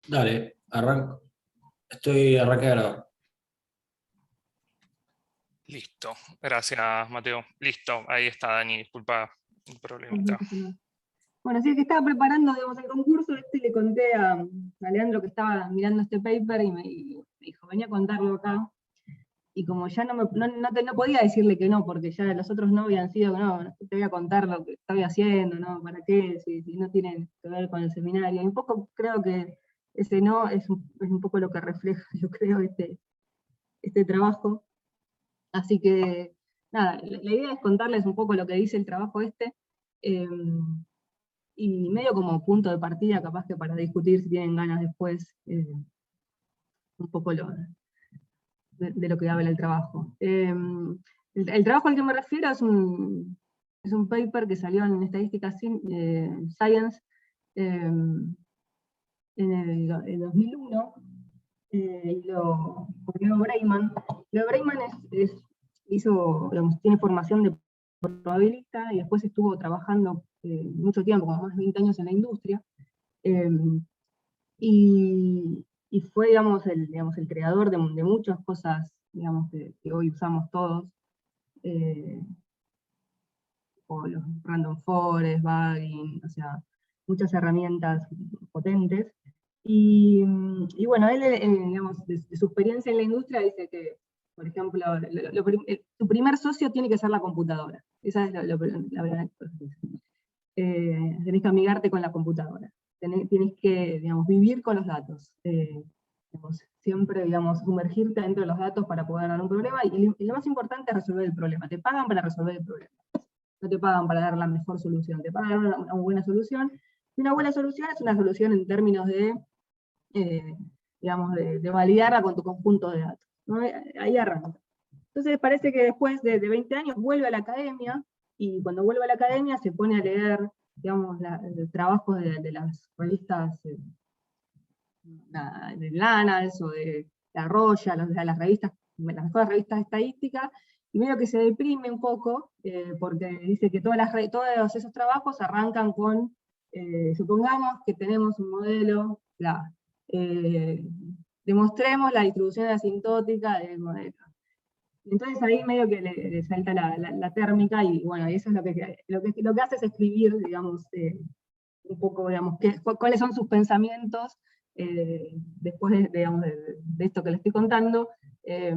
Dale, arranco. Arranqué a grabar. Listo, gracias Mateo. Listo, ahí está Dani, disculpa el No problemita. pasa nada. Bueno, sí, que estaba preparando, digamos, el concurso, y le conté a Leandro que estaba mirando este paper y me dijo, venía a contarlo acá. Y como ya no podía decirle que no, porque ya los otros no habían sido, no te voy a contar lo que estoy haciendo, ¿no? ¿Para qué? Si no tienen que ver con el seminario. Y un poco creo que ese no es un poco lo que refleja, yo creo, este trabajo. Así que, nada, la idea es contarles un poco lo que dice el trabajo eh, y medio como punto de partida, capaz que para discutir si tienen ganas después, un poco de lo que habla el trabajo. El trabajo al que me refiero es un paper que salió en Estadística Science en 2001, y lo publicó Breiman. Breiman tiene formación de probabilista y después estuvo trabajando mucho tiempo, como más de 20 años en la industria, eh, y fue, digamos, el creador de muchas cosas, digamos, que hoy usamos todos, eh, o los random forest, bagging, o sea, muchas herramientas potentes. Y bueno, él, digamos, de su experiencia en la industria dice que, por ejemplo, tu primer socio tiene que ser la computadora. Esa es la primera cosa que dice. Tenés que amigarte con la computadora. Tienes que, digamos, vivir con los datos. Digamos, siempre, digamos, sumergirte dentro de los datos para poder dar un problema, y lo más importante es resolver el problema. Te pagan para resolver el problema. No te pagan para dar la mejor solución, te pagan una buena solución. Y una buena solución es una solución en términos eh, digamos, de validarla con tu conjunto de datos, ¿no? Ahí arranca. Entonces parece que después de 20 años vuelve a la academia, y cuando vuelve a la academia se pone a leer, digamos, trabajos de las revistas de Lancet o de La Roya, de las mejores revistas estadísticas, y medio que se deprime un poco, porque dice que todos esos trabajos arrancan con, supongamos que tenemos un modelo, demostremos la distribución asintótica del modelo. Entonces ahí medio que le salta la térmica, y bueno, y eso es lo que hace es escribir, digamos, un poco, digamos, cuáles son sus pensamientos después digamos, de esto que le estoy contando. eh,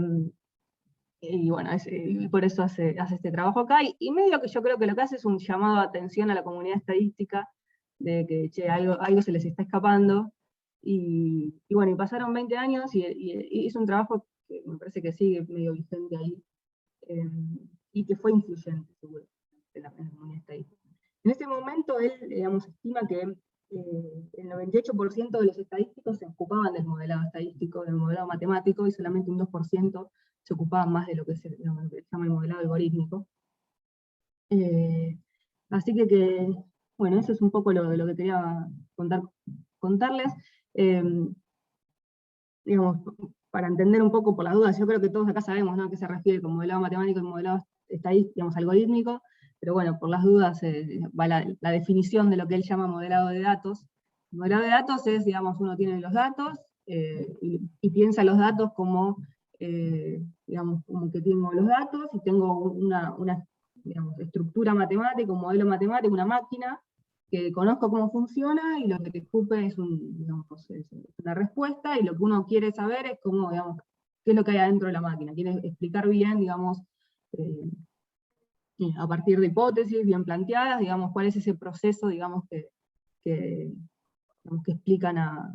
y bueno, y por eso hace este trabajo acá, y medio que yo creo que lo que hace es un llamado de atención a la comunidad estadística, de que, che, algo se les está escapando, y bueno, y pasaron 20 años, y hizo un trabajo que me parece que sigue medio vigente ahí, eh, y que fue influyente, seguro, en la comunidad estadística. En ese momento él, digamos, estima que el 98% de los estadísticos se ocupaban del modelado estadístico, del modelado matemático, y solamente un 2% se ocupaban más de lo que se llama el modelado algorítmico. Así que, bueno, eso es un poco lo que quería contarles. Eh, digamos, para entender un poco por las dudas, yo creo que todos acá sabemos, ¿no?, a qué se refiere con modelado matemático y modelado estadístico, digamos, algorítmico, pero bueno, por las dudas va la definición de lo que él llama modelado de datos. El modelado de datos es, digamos, uno tiene los datos, y piensa los datos como, digamos, como que tengo los datos y tengo una digamos, estructura matemática, un modelo matemático, una máquina, que conozco cómo funciona, y lo que te escupe es, digamos, es una respuesta, y lo que uno quiere saber es cómo, digamos, qué es lo que hay adentro de la máquina. Quiere explicar bien, digamos, eh, a partir de hipótesis bien planteadas, digamos, cuál es ese proceso, digamos, que, digamos, que explican a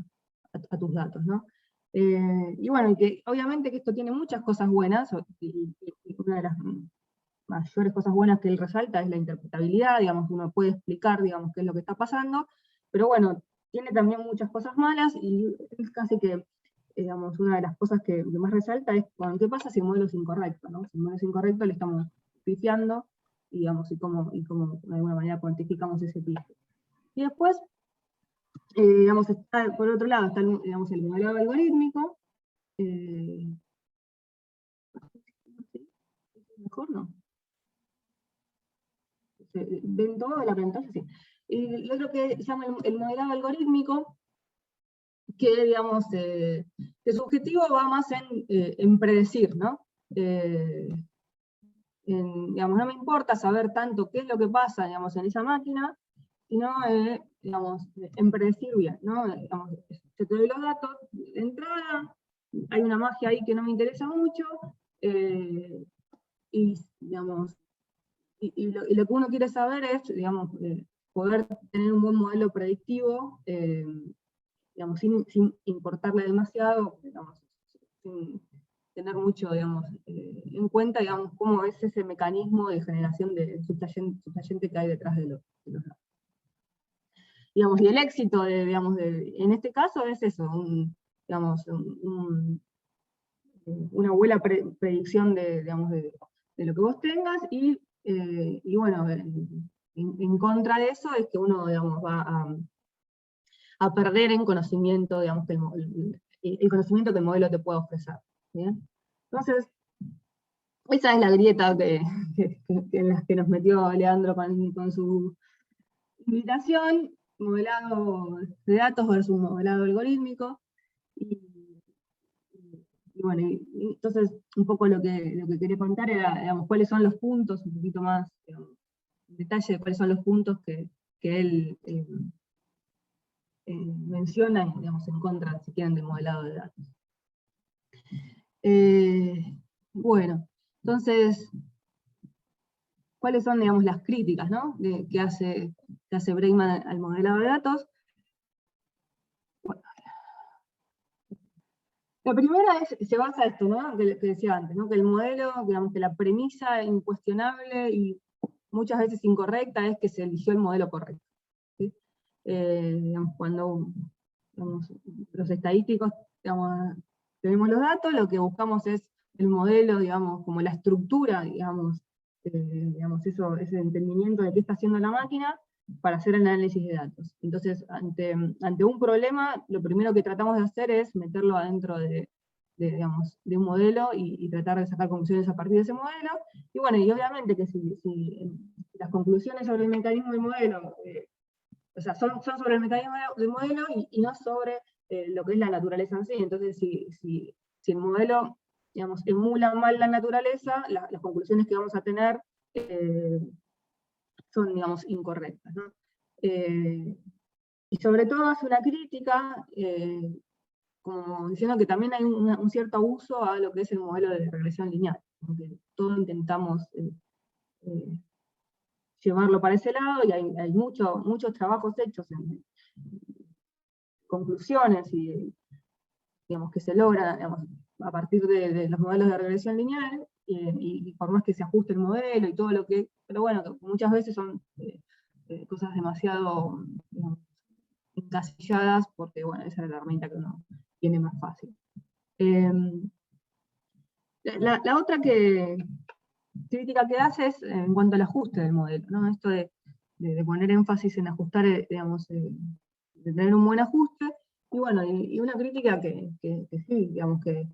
tus datos, ¿no? Y bueno, y que obviamente que esto tiene muchas cosas buenas, y una de las mayores cosas buenas que él resalta es la interpretabilidad, digamos, uno puede explicar, digamos, qué es lo que está pasando, pero bueno, tiene también muchas cosas malas, y es casi que, digamos, una de las cosas que más resalta es, bueno, ¿qué pasa si el modelo es incorrecto, ¿no? Si el modelo es incorrecto, le estamos pifiando, digamos, y cómo de alguna manera cuantificamos ese pifio. Y después, digamos, por otro lado, está digamos, el modelado algorítmico. Mejor no. ¿Ven todo de la pantalla? Sí. Y lo otro que se llama el modelado algorítmico, que, digamos, que su objetivo va más en predecir, ¿no? Digamos, no me importa saber tanto qué es lo que pasa, digamos, en esa máquina, sino, digamos, en predecir bien, ¿no? Digamos, yo te doy los datos de entrada, hay una magia ahí que no me interesa mucho, y, digamos, y lo que uno quiere saber es, digamos, poder tener un buen modelo predictivo, digamos, sin importarle demasiado, digamos, sin tener mucho, digamos, en cuenta, digamos, cómo es ese mecanismo de generación de subyacente que hay detrás de los datos. Digamos, y el éxito, digamos, en este caso es eso, digamos, una buena predicción digamos, de lo que vos tengas, y bueno, en contra de eso es que uno, digamos, va a perder en conocimiento, digamos, que el conocimiento que el modelo te puede ofrecer. ¿Bien? Entonces, esa es la grieta en la que nos metió Leandro con su invitación, modelado de datos versus modelado algorítmico, y bueno, entonces un poco lo que quería contar era, digamos, cuáles son los puntos, un poquito más, digamos, en detalle de cuáles son los puntos que él menciona, digamos, en contra, si quieren, del modelado de datos. Bueno, entonces, ¿cuáles son, digamos, las críticas, ¿no? que hace Bregman al modelado de datos? Bueno, la primera se basa en esto, ¿no? Que decía antes, ¿no? Que el modelo, digamos, que la premisa incuestionable y muchas veces incorrecta es que se eligió el modelo correcto. ¿Sí? Digamos, cuando, digamos, los estadísticos, digamos, tenemos los datos, lo que buscamos es el modelo, digamos, como la estructura, digamos, ese entendimiento de qué está haciendo la máquina para hacer el análisis de datos. Entonces, ante un problema, lo primero que tratamos de hacer es meterlo adentro digamos, de un modelo y tratar de sacar conclusiones a partir de ese modelo. Y bueno, y obviamente que si las conclusiones sobre el mecanismo del modelo, o sea, son sobre el mecanismo del modelo y no sobre lo que es la naturaleza en sí. Entonces, si el modelo, digamos, emula mal la naturaleza, las conclusiones que vamos a tener son, digamos, incorrectas, ¿no? Y sobre todo hace una crítica, como diciendo que también hay un cierto abuso a lo que es el modelo de regresión lineal, porque todo intentamos llevarlo para ese lado, y hay muchos trabajos hechos en conclusiones, y digamos, que se logra, digamos, a partir de los modelos de regresión lineal, y por más que se ajuste el modelo y todo lo que, pero bueno, muchas veces son cosas demasiado, digamos, encasilladas, porque bueno, esa es la herramienta que uno tiene más fácil. La otra crítica que hace es en cuanto al ajuste del modelo, ¿no? Esto de poner énfasis en ajustar, digamos, de tener un buen ajuste, y bueno, y una crítica que sí, digamos, que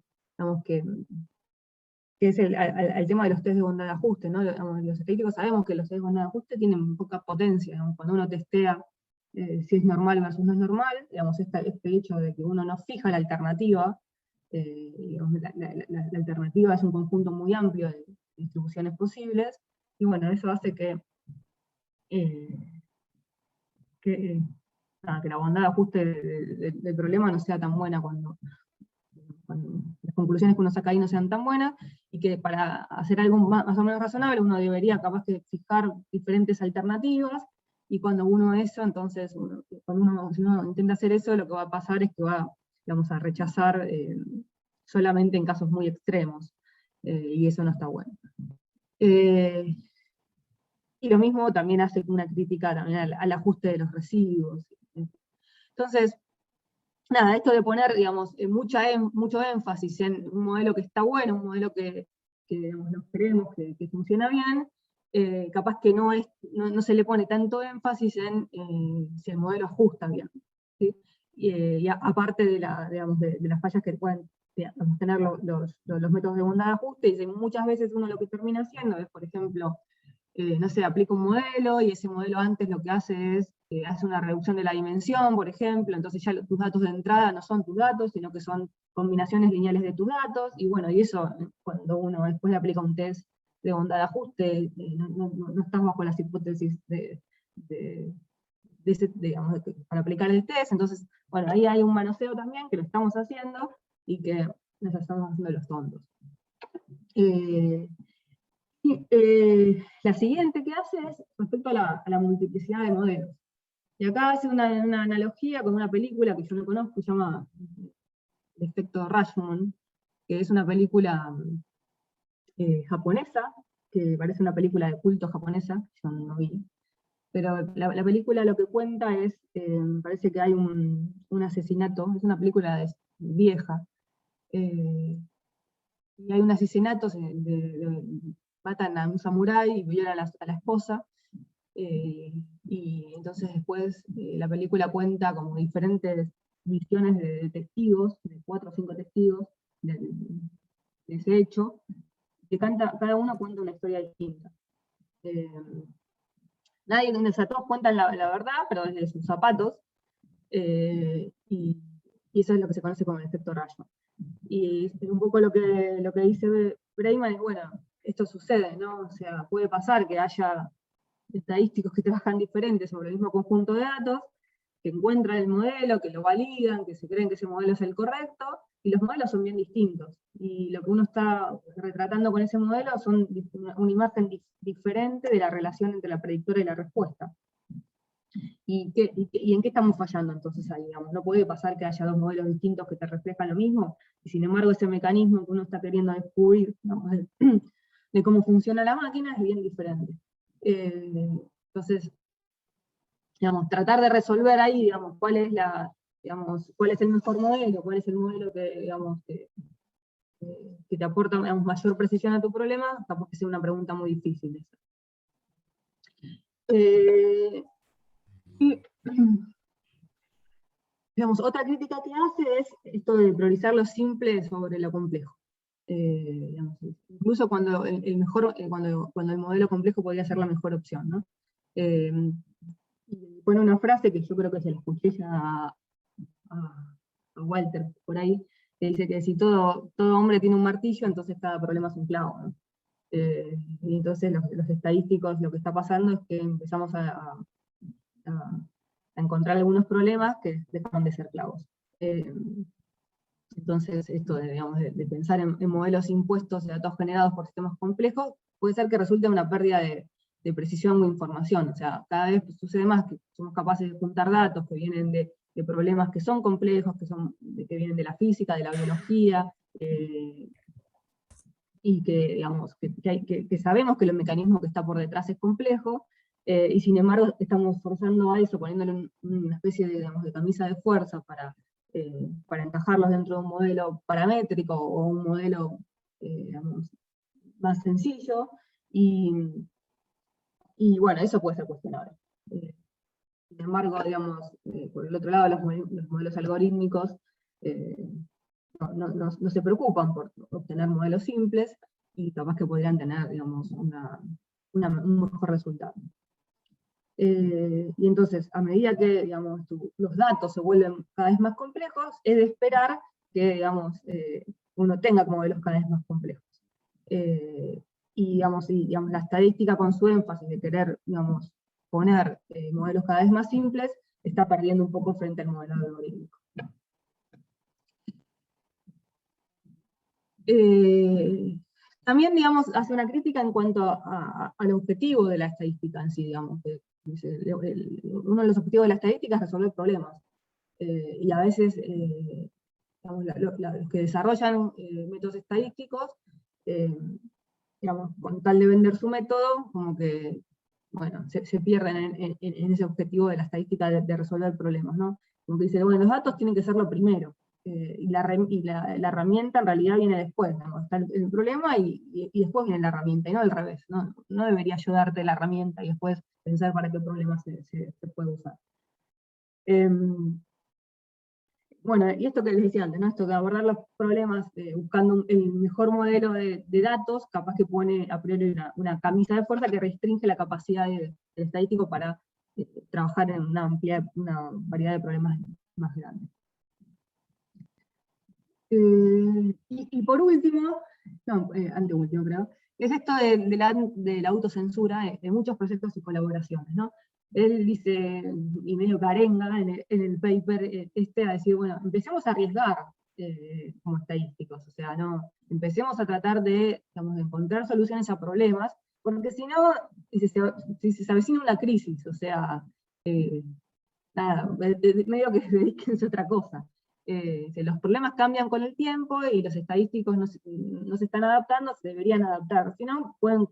es al tema de los test de bondad de ajuste, ¿no? Digamos, los estadísticos sabemos que los test de bondad de ajuste tienen poca potencia, digamos, cuando uno testea si es normal versus no es normal, digamos, este hecho de que uno no fija la alternativa, digamos, la alternativa es un conjunto muy amplio de distribuciones posibles, y bueno, eso hace que la bondad de ajuste del problema no sea tan buena cuando las conclusiones que uno saca ahí no sean tan buenas, y que para hacer algo más o menos razonable uno debería capaz de fijar diferentes alternativas, y cuando uno eso, entonces, si uno intenta hacer eso, lo que va a pasar es que va, digamos, a rechazar solamente en casos muy extremos, y eso no está bueno. Y lo mismo también hace una crítica también al ajuste de los residuos. Entonces, nada, esto de poner, digamos, mucho énfasis en un modelo que está bueno, un modelo que digamos, nos creemos que funciona bien, capaz que no se le pone tanto énfasis en si el modelo ajusta bien, ¿sí? Y aparte de las fallas que pueden, digamos, tener los métodos de bondad de ajuste, y muchas veces uno lo que termina haciendo es, por ejemplo, no sé, aplica un modelo, y ese modelo antes lo que hace es hace una reducción de la dimensión, por ejemplo, entonces ya tus datos de entrada no son tus datos, sino que son combinaciones lineales de tus datos, y bueno, y eso cuando uno después le aplica un test de bondad de ajuste, no estás bajo las hipótesis digamos, para aplicar el test, entonces, bueno, ahí hay un manoseo también, que lo estamos haciendo, y que nos estamos haciendo los tontos. La siguiente que hace es respecto a la multiplicidad de modelos. Y acá hace una analogía con una película que yo no conozco, se llama El efecto Rashomon, que es una película japonesa, que parece una película de culto japonesa, yo no vi. Pero la película lo que cuenta es, parece que hay un asesinato, es una película vieja, y hay un asesinato, matan a un samurái y violan a la esposa, y entonces después la película cuenta como diferentes visiones de testigos, de 4 o 5 testigos de ese hecho, que cada uno cuenta una historia distinta. Nadie, o sea, todos cuentan la verdad, pero desde sus zapatos, y eso es lo que se conoce como el efecto Rashomon. Y un poco lo que dice Breiman es, bueno, esto sucede, ¿no? O sea, puede pasar que haya estadísticos que trabajan diferentes sobre el mismo conjunto de datos, que encuentran el modelo, que lo validan, que se creen que ese modelo es el correcto, y los modelos son bien distintos. Y lo que uno está retratando con ese modelo son una imagen diferente de la relación entre la predictora y la respuesta. ¿Y en qué estamos fallando entonces ahí? Digamos? No puede pasar que haya 2 modelos distintos que te reflejan lo mismo, y sin embargo ese mecanismo que uno está queriendo descubrir, ¿no?, de cómo funciona la máquina es bien diferente. Entonces, digamos, tratar de resolver ahí, digamos, cuál es el mejor modelo, cuál es el modelo que, digamos, que te aporta, digamos, mayor precisión a tu problema, capaz que sea una pregunta muy difícil esa. Digamos, otra crítica que hace es esto de priorizar lo simple sobre lo complejo. Digamos, incluso cuando cuando el modelo complejo podría ser la mejor opción, ¿no? Y pone una frase que yo creo que se la escuché ya a Walter por ahí, que dice que si todo hombre tiene un martillo, entonces cada problema es un clavo, ¿no? Y entonces los estadísticos, lo que está pasando es que empezamos a encontrar algunos problemas que dejan de ser clavos. Entonces, esto de pensar en modelos impuestos de datos generados por sistemas complejos, puede ser que resulte una pérdida de precisión o información. O sea, cada vez sucede más que somos capaces de juntar datos que vienen de problemas que son complejos, que vienen de la física, de la biología, y que, digamos, que sabemos que el mecanismo que está por detrás es complejo, y sin embargo estamos forzando a eso, poniéndole una especie de, digamos, de camisa de fuerza para encajarlos dentro de un modelo paramétrico o un modelo digamos, más sencillo, y bueno, eso puede ser cuestionable. Sin embargo, digamos, por el otro lado, los modelos algorítmicos no se preocupan por obtener modelos simples, y capaz que podrían tener, digamos, un mejor resultado. Y entonces, a medida que, digamos, los datos se vuelven cada vez más complejos, es de esperar que, digamos, uno tenga modelos cada vez más complejos. Y la estadística, con su énfasis de querer, digamos, poner modelos cada vez más simples, está perdiendo un poco frente al modelo algorítmico. También, digamos, hace una crítica en cuanto al objetivo de la estadística en sí, digamos, que uno de los objetivos de la estadística es resolver problemas, y a veces digamos, los que desarrollan métodos estadísticos, digamos, con tal de vender su método, como que, bueno, se pierden en ese objetivo de la estadística de resolver problemas, ¿no? Como que dice, bueno, los datos tienen que ser lo primero, y la herramienta en realidad viene después, ¿no? Está el problema y después viene la herramienta, y no al revés, ¿no? No debería ayudarte la herramienta y después pensar para qué problema se puede usar. Bueno, y esto que les decía antes, ¿no? Esto de abordar los problemas buscando el mejor modelo de datos, capaz que pone a priori una camisa de fuerza que restringe la capacidad del estadístico para trabajar en una variedad de problemas más grandes. Y por último, anteúltimo creo, es esto de la autocensura de muchos proyectos y colaboraciones, ¿no? Él dice, y medio carenga en el paper, a decir, bueno, empecemos a arriesgar como estadísticos, o sea, no, empecemos a tratar de, digamos, de encontrar soluciones a problemas, porque si no, si se avecina una crisis, o sea, nada, medio que dedíquense a otra cosa. Los problemas cambian con el tiempo y los estadísticos no se están adaptando, se deberían adaptar, si no pueden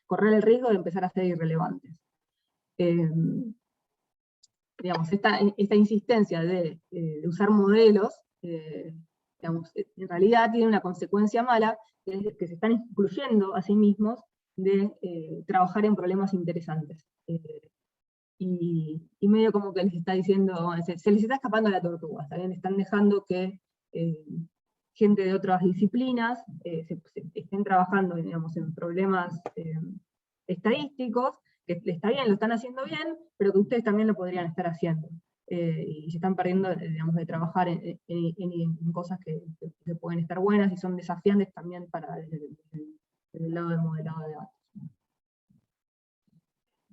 correr el riesgo de empezar a ser irrelevantes. Digamos, esta insistencia de usar modelos, digamos, en realidad tiene una consecuencia mala, que es que se están excluyendo a sí mismos de trabajar en problemas interesantes. Y medio como que les está diciendo, se les está escapando la tortuga, ¿saben? Están dejando que gente de otras disciplinas estén trabajando, digamos, en problemas estadísticos, que está bien, lo están haciendo bien, pero que ustedes también lo podrían estar haciendo. Y se están perdiendo, digamos, de trabajar en cosas que pueden estar buenas y son desafiantes también para el lado del modelado de datos.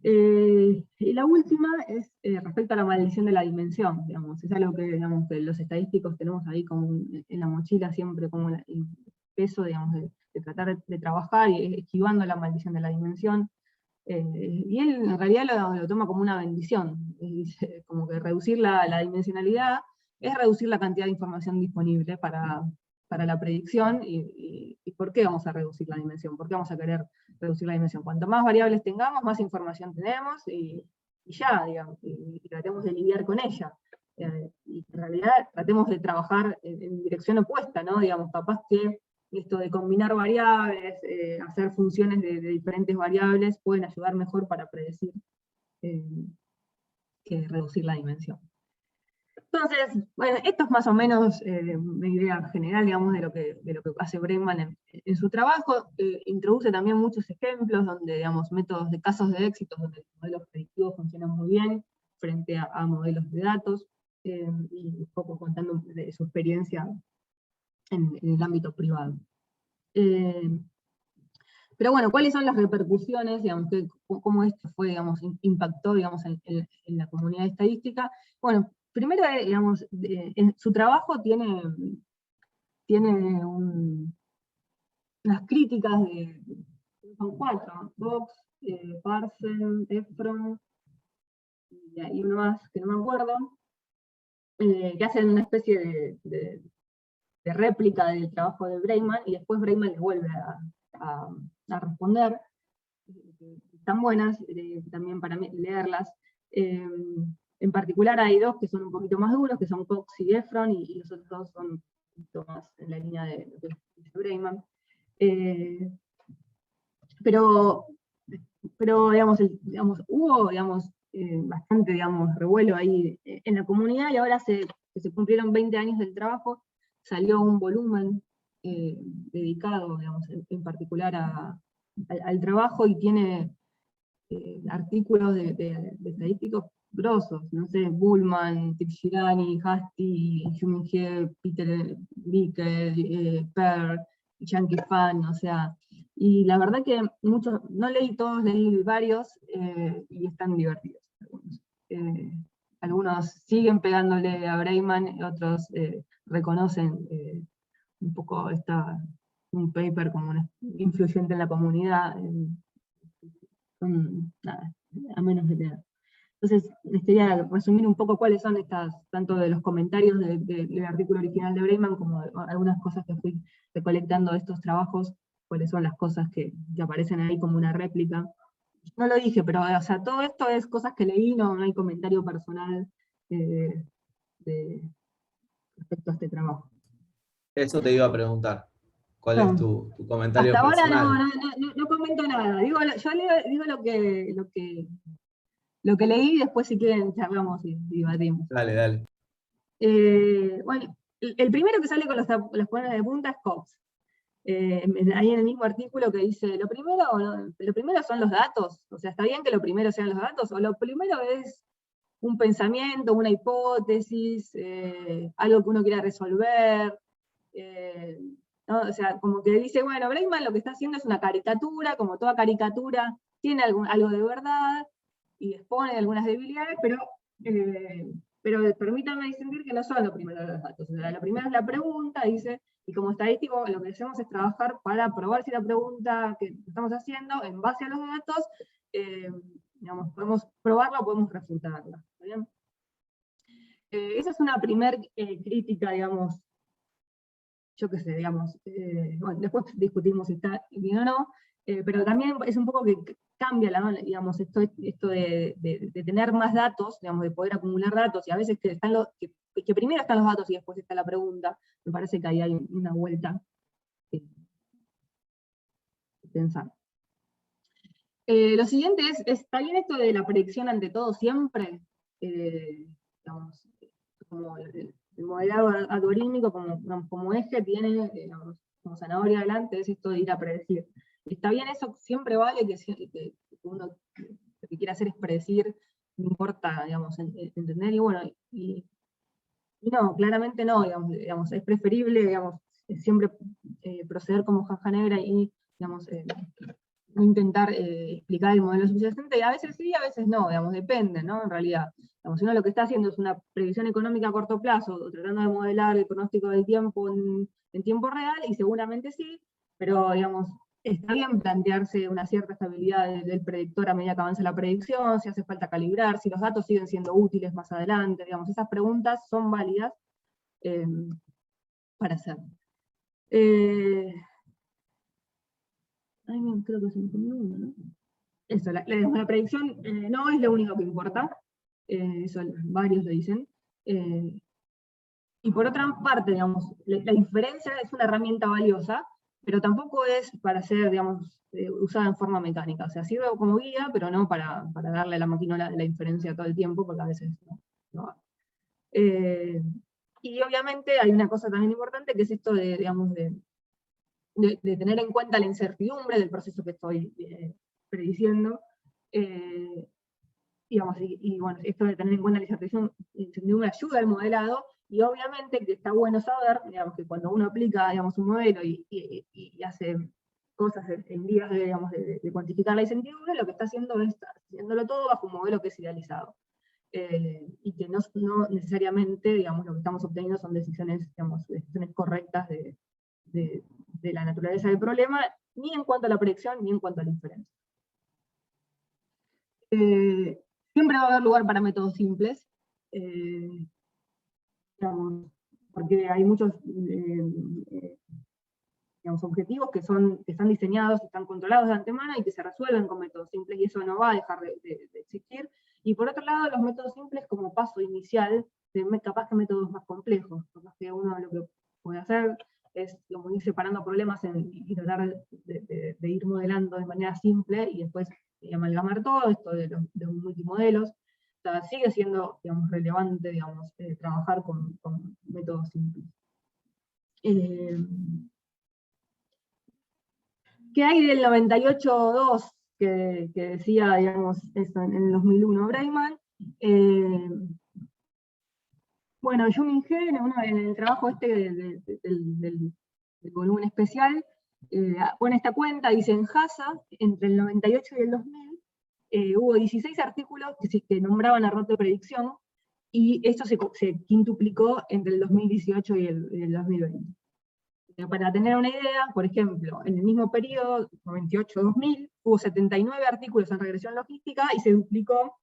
Y la última es respecto a la maldición de la dimensión, digamos, es algo que, digamos, que los estadísticos tenemos ahí como en la mochila siempre, como el peso, digamos, de tratar de trabajar y esquivando la maldición de la dimensión. Y él en realidad lo toma como una bendición, dice, como que reducir la dimensionalidad es reducir la cantidad de información disponible para la predicción, y ¿por qué vamos a reducir la dimensión? ¿Por qué vamos a querer reducir la dimensión? Cuanto más variables tengamos, más información tenemos, y ya, digamos, y tratemos de lidiar con ella. Y en realidad tratemos de trabajar en dirección opuesta, ¿no? Digamos, capaz que esto de combinar variables, hacer funciones de diferentes variables, pueden ayudar mejor para predecir que reducir la dimensión. Entonces, bueno, esto es más o menos una idea general, digamos, de lo que hace Bregman en su trabajo. Introduce también muchos ejemplos donde, digamos, métodos de casos de éxito, donde los modelos predictivos funcionan muy bien frente a modelos de datos, y un poco contando de su experiencia en el ámbito privado. Pero bueno, ¿cuáles son las repercusiones, digamos, cómo esto fue, digamos, impactó, digamos, en la comunidad estadística? Bueno, primero, digamos, en su trabajo tiene unas críticas son 4, Box, Parsons, Efron, y uno más que no me acuerdo, que hacen una especie de réplica del trabajo de Bregman, y después Bregman les vuelve a responder. Están buenas, también para leerlas. En particular hay 2 que son un poquito más duros, que son Cox y Efron, y los otros 2 son un poquito más en la línea de lo que dice Bregman. Pero digamos, hubo, digamos, bastante, digamos, revuelo ahí en la comunidad, y ahora que se cumplieron 20 años del trabajo, salió un volumen dedicado, digamos, en particular al trabajo, y tiene artículos de estadísticos grosos, no sé, Bullman, Tirshirani, Hasty, Huminge, Peter Bickel, Per, Chunky Fan, o sea, y la verdad que muchos, no leí todos, leí varios, y están divertidos algunos. Algunos siguen pegándole a Bregman, otros reconocen un poco un paper como influyente en la comunidad, nada, a menos de leer. Entonces, les quería resumir un poco cuáles son tanto de los comentarios del artículo original de Bregman, como de algunas cosas que fui recolectando de estos trabajos, cuáles son las cosas que aparecen ahí como una réplica. No lo dije, pero o sea, todo esto es cosas que leí, no hay comentario personal respecto a este trabajo. Eso te iba a preguntar. ¿Cuál es tu comentario hasta personal? Ahora no comento nada. Digo lo que leí, y después si quieren charlamos y debatimos. ahí en el mismo artículo que dice, lo primero son los datos, o sea, está bien que lo primero sean los datos, o lo primero es un pensamiento, una hipótesis, algo que uno quiera resolver, ¿no? O sea, como que dice, bueno, Bregman lo que está haciendo es una caricatura, como toda caricatura, tiene algo de verdad, y expone algunas debilidades, pero permítanme distinguir que no son lo primero los datos. O sea, lo primero es la pregunta, dice, y como estadístico lo que hacemos es trabajar para probar si la pregunta que estamos haciendo, en base a los datos, digamos, podemos probarla o podemos refutarla. ¿Está bien? Esa es una primer crítica, digamos, yo qué sé, digamos, bueno, después discutimos si está bien o no, pero también es un poco que cambia, digamos, esto de tener más datos, digamos, de poder acumular datos, y a veces que primero están los datos y después está la pregunta, me parece que ahí hay una vuelta que pensar. Lo siguiente ¿está bien esto de la predicción ante todo siempre? Digamos, como el modelado algorítmico como eje tiene, digamos, como zanahoria adelante, es esto de ir a predecir. ¿Está bien eso? Siempre vale que uno lo que quiere hacer es predecir, no importa, digamos, entender, y bueno, y no, claramente no, digamos, es preferible, digamos, siempre proceder como caja negra y, digamos, no intentar explicar el modelo subyacente, y a veces sí, a veces no, digamos, depende, ¿no? En realidad, digamos, si uno lo que está haciendo es una previsión económica a corto plazo, o tratando de modelar el pronóstico del tiempo en tiempo real, y seguramente sí, pero, digamos, está bien plantearse una cierta estabilidad del predictor a medida que avanza la predicción, si hace falta calibrar, si los datos siguen siendo útiles más adelante, digamos, esas preguntas son válidas para hacer. Creo que se me comió uno, ¿no? Eso, la predicción no es lo único que importa, eso varios lo dicen. Y por otra parte, digamos, la inferencia es una herramienta valiosa, pero tampoco es para ser, digamos, usada en forma mecánica. O sea, sirve como guía, pero no para darle a la máquina la inferencia todo el tiempo, porque a veces no va. Y obviamente hay una cosa también importante, que es esto de, digamos, de tener en cuenta la incertidumbre del proceso que estoy prediciendo, digamos, y bueno, esto de tener en cuenta la incertidumbre ayuda al modelado, y obviamente que está bueno saber, digamos, que cuando uno aplica, digamos, un modelo y hace cosas en vías de cuantificar la incertidumbre, lo que está haciendo es haciéndolo todo bajo un modelo que es idealizado. Y que no necesariamente, digamos, lo que estamos obteniendo son decisiones correctas de la naturaleza del problema, ni en cuanto a la predicción, ni en cuanto a la inferencia. Siempre va a haber lugar para métodos simples, digamos, porque hay muchos digamos, objetivos que están diseñados, están controlados de antemano y que se resuelven con métodos simples, y eso no va a dejar de existir. Y por otro lado, los métodos simples como paso inicial, capaz que métodos más complejos, capaz que uno lo que puede hacer es como ir separando problemas y tratar de ir modelando de manera simple, y después amalgamar todo esto de los multimodelos. O sea, sigue siendo, digamos, relevante, digamos, trabajar con métodos simples. ¿Qué hay del 98.2 que decía, digamos, eso en el 2001 Bregman? Bueno, Yu-Min He, en el trabajo del volumen especial, pone esta cuenta, dice, en JASA, entre el 98 y el 2000, hubo 16 artículos que nombraban error de predicción, y esto se quintuplicó entre el 2018 y el 2020. Para tener una idea, por ejemplo, en el mismo periodo, 98-2000, hubo 79 artículos en regresión logística y se duplicó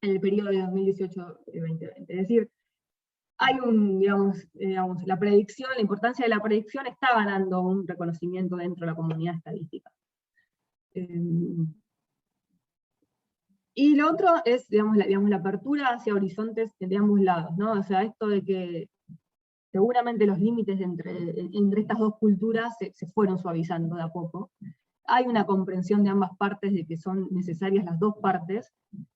en el periodo de 2018-2020. Es decir, hay digamos, la predicción, la importancia de la predicción está ganando un reconocimiento dentro de la comunidad estadística. Y lo otro es, digamos, la apertura hacia horizontes de ambos lados, ¿no? O sea, esto de que seguramente los límites entre estas dos culturas se fueron suavizando de a poco. Hay una comprensión de ambas partes de que son necesarias las dos partes,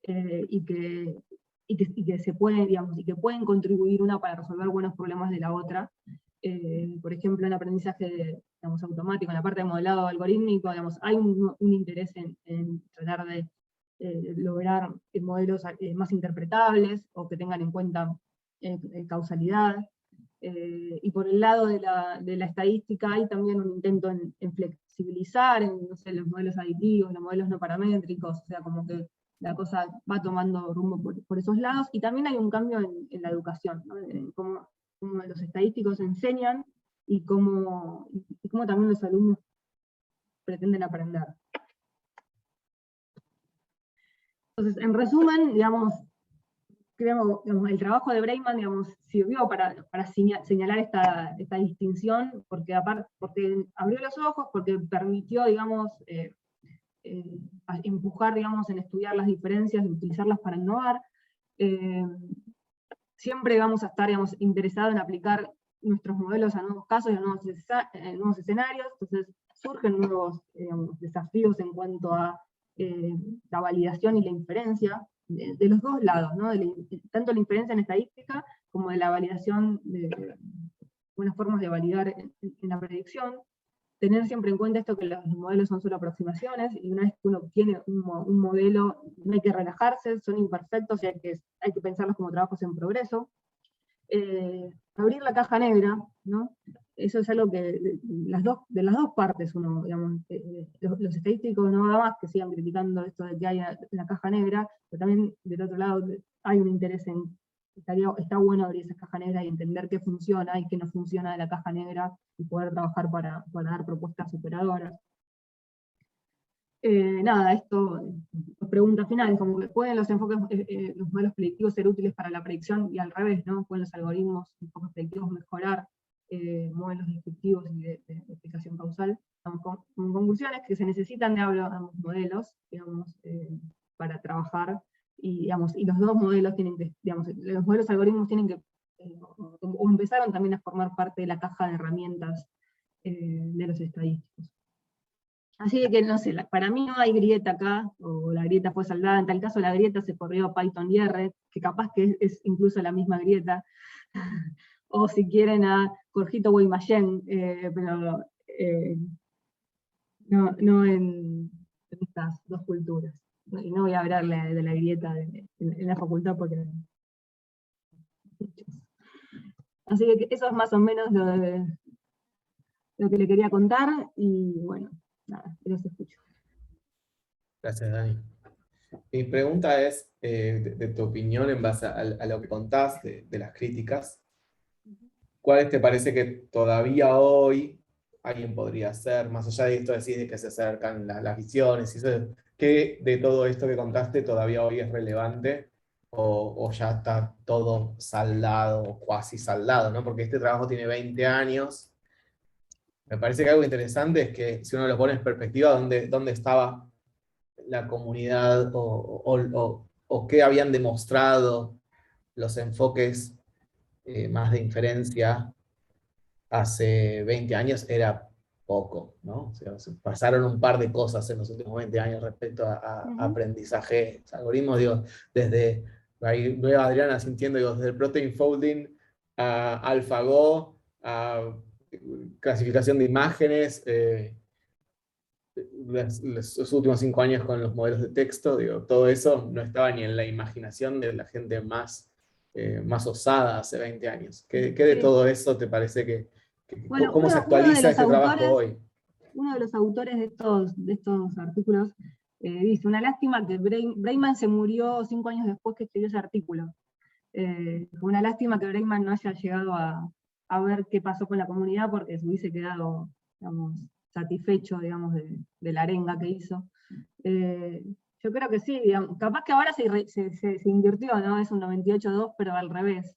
y que se pueden, digamos, y que pueden contribuir una para resolver buenos problemas de la otra. por ejemplo, en aprendizaje digamos, automático, en la parte de modelado algorítmico, digamos, hay un interés en tratar de lograr modelos más interpretables, o que tengan en cuenta causalidad. Y por el lado de la estadística hay también un intento en flexibilizar, no sé, los modelos aditivos, los modelos no paramétricos, o sea, como que la cosa va tomando rumbo por esos lados, y también hay un cambio en la educación, ¿no? En cómo los estadísticos enseñan, y cómo también los alumnos pretenden aprender. Entonces, en resumen, digamos, creo, digamos, el trabajo de Breiman, digamos, sirvió para señalar esta distinción, porque abrió los ojos, porque permitió, digamos, empujar, digamos, en estudiar las diferencias y utilizarlas para innovar. Siempre vamos a estar, digamos, interesados en aplicar nuestros modelos a nuevos casos y a nuevos escenarios, entonces surgen nuevos, digamos, desafíos en cuanto a la validación y la inferencia, de los dos lados, ¿no? Tanto la inferencia en estadística, como de la validación de buenas formas de validar en la predicción. Tener siempre en cuenta esto, que los modelos son solo aproximaciones, y una vez que uno tiene un modelo, no hay que relajarse, son imperfectos, y hay que pensarlos como trabajos en progreso. Abrir la caja negra, ¿no? Eso es algo que de las dos partes uno, digamos, los estadísticos no da más que sigan criticando esto de que hay en la caja negra, pero también del otro lado hay un interés en, está bueno abrir esa caja negra y entender qué funciona y qué no funciona de la caja negra, y poder trabajar para dar propuestas superadoras. Nada, esto, pregunta final, como que pueden los enfoques, los modelos predictivos ser útiles para la predicción, y al revés, ¿no? Pueden los algoritmos, enfoques predictivos mejorar modelos descriptivos y de explicación causal. Con conclusiones que se necesitan de ambos modelos, digamos, para trabajar, y, digamos, y los dos modelos tienen que, digamos, los modelos algoritmos tienen que, o empezaron también a formar parte de la caja de herramientas de los estadísticos. Así que, no sé, para mí no hay grieta acá, o la grieta fue saldada. En tal caso la grieta se corrió a Python y R, que capaz que es incluso la misma grieta, o si quieren a Jorgito Guaymallén, pero no en estas dos culturas. Y no voy a hablarle de la grieta en la facultad, porque así que eso es más o menos lo que le quería contar, y bueno, nada, los escucho. Gracias, Dani. Mi pregunta es, de tu opinión en base a lo que contás de las críticas, ¿cuáles te parece que todavía hoy alguien podría hacer, más allá de esto decís de que se acercan las visiones, y eso, qué de todo esto que contaste todavía hoy es relevante, o ya está todo saldado, o cuasi saldado, ¿no? Porque este trabajo tiene 20 años. Me parece que algo interesante es que si uno lo pone en perspectiva, ¿dónde estaba la comunidad, o qué habían demostrado los enfoques más de inferencia hace 20 años? Era poco, ¿no? O sea, pasaron un par de cosas en los últimos 20 años respecto a aprendizaje, algoritmos, digo, desde, ahí veo a Adriana sintiendo, digo, desde el protein folding a AlphaGo, a clasificación de imágenes, los últimos 5 años con los modelos de texto, digo, todo eso no estaba ni en la imaginación de la gente más osada hace 20 años. ¿Qué de todo eso te parece que bueno, cómo se actualiza este trabajo hoy? Uno de los autores de estos artículos dice: una lástima que Breiman se murió 5 años después que escribió ese artículo. Una lástima que Breiman no haya llegado a ver qué pasó con la comunidad, porque se hubiese quedado, digamos, satisfecho, digamos, de la arenga que hizo. Yo creo que sí, digamos, capaz que ahora se invirtió, ¿no? Es un 98-2, pero al revés.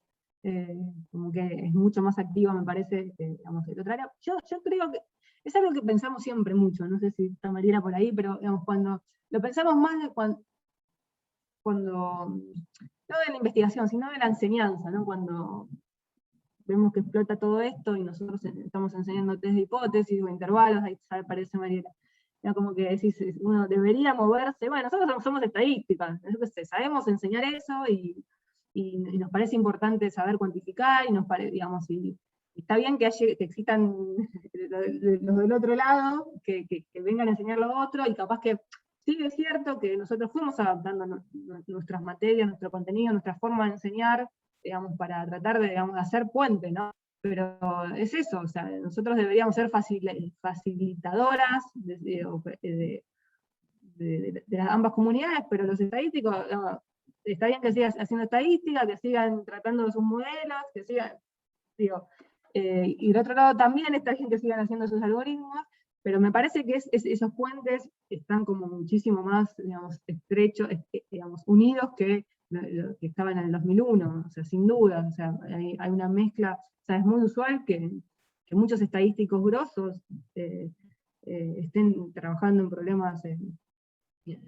Como que es mucho más activo, me parece, digamos, el otro área. Yo creo que es algo que pensamos siempre mucho, no sé si está Mariela por ahí, pero digamos, cuando lo pensamos más de cuando no de la investigación, sino de la enseñanza, ¿no? Cuando vemos que explota todo esto y nosotros estamos enseñando test de hipótesis o intervalos, ahí aparece Mariela. Ya como que decís, uno debería moverse. Bueno, nosotros somos estadísticas, sabemos enseñar eso, y nos parece importante saber cuantificar, y nos digamos, y está bien que existan los del otro lado, que vengan a enseñar lo otro, y capaz que sí es cierto que nosotros fuimos adaptando nuestras materias, nuestro contenido, nuestra forma de enseñar, digamos, para tratar de, digamos, hacer puente, ¿no? Pero es eso, o sea, nosotros deberíamos ser facilitadoras de las ambas comunidades, pero los estadísticos, no, está bien que sigan haciendo estadística, que sigan tratando de sus modelos, que sigan, digo, y del otro lado también está bien que sigan haciendo sus algoritmos, pero me parece que esos puentes están como muchísimo más, digamos, estrechos, digamos, unidos que lo que estaban en el 2001, o sea, sin duda, o sea, hay una mezcla, o sea, es muy usual que muchos estadísticos grosos estén trabajando en problemas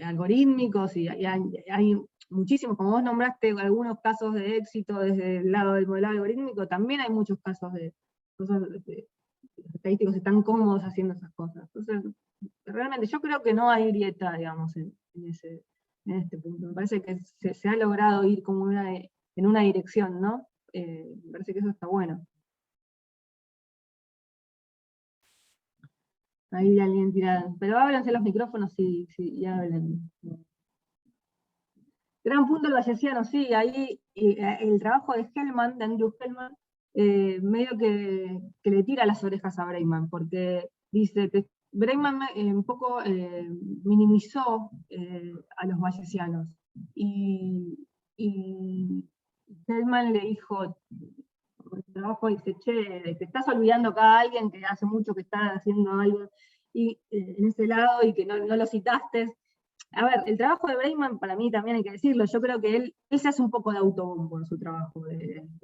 algorítmicos, y hay muchísimos, como vos nombraste algunos casos de éxito desde el lado del modelado algorítmico, también hay muchos casos de cosas los estadísticos están cómodos haciendo esas cosas. Entonces, realmente yo creo que no hay grieta, digamos, en este punto. Me parece que se ha logrado ir como en una dirección, ¿no? Me parece que eso está bueno. Ahí alguien tira, pero ábranse los micrófonos y hablen. Gran punto el bayesiano, sí, ahí el trabajo de Hellman, de Andrew Hellman, medio que le tira las orejas a Breiman, porque dice que Breiman un poco minimizó a los bayesianos, y Hellman le dijo, el trabajo dice, che, te estás olvidando acá a alguien que hace mucho que está haciendo algo y, en ese lado, y que no lo citaste. A ver, el trabajo de Breiman, para mí también hay que decirlo, yo creo que él se hace un poco de autobombo en su trabajo.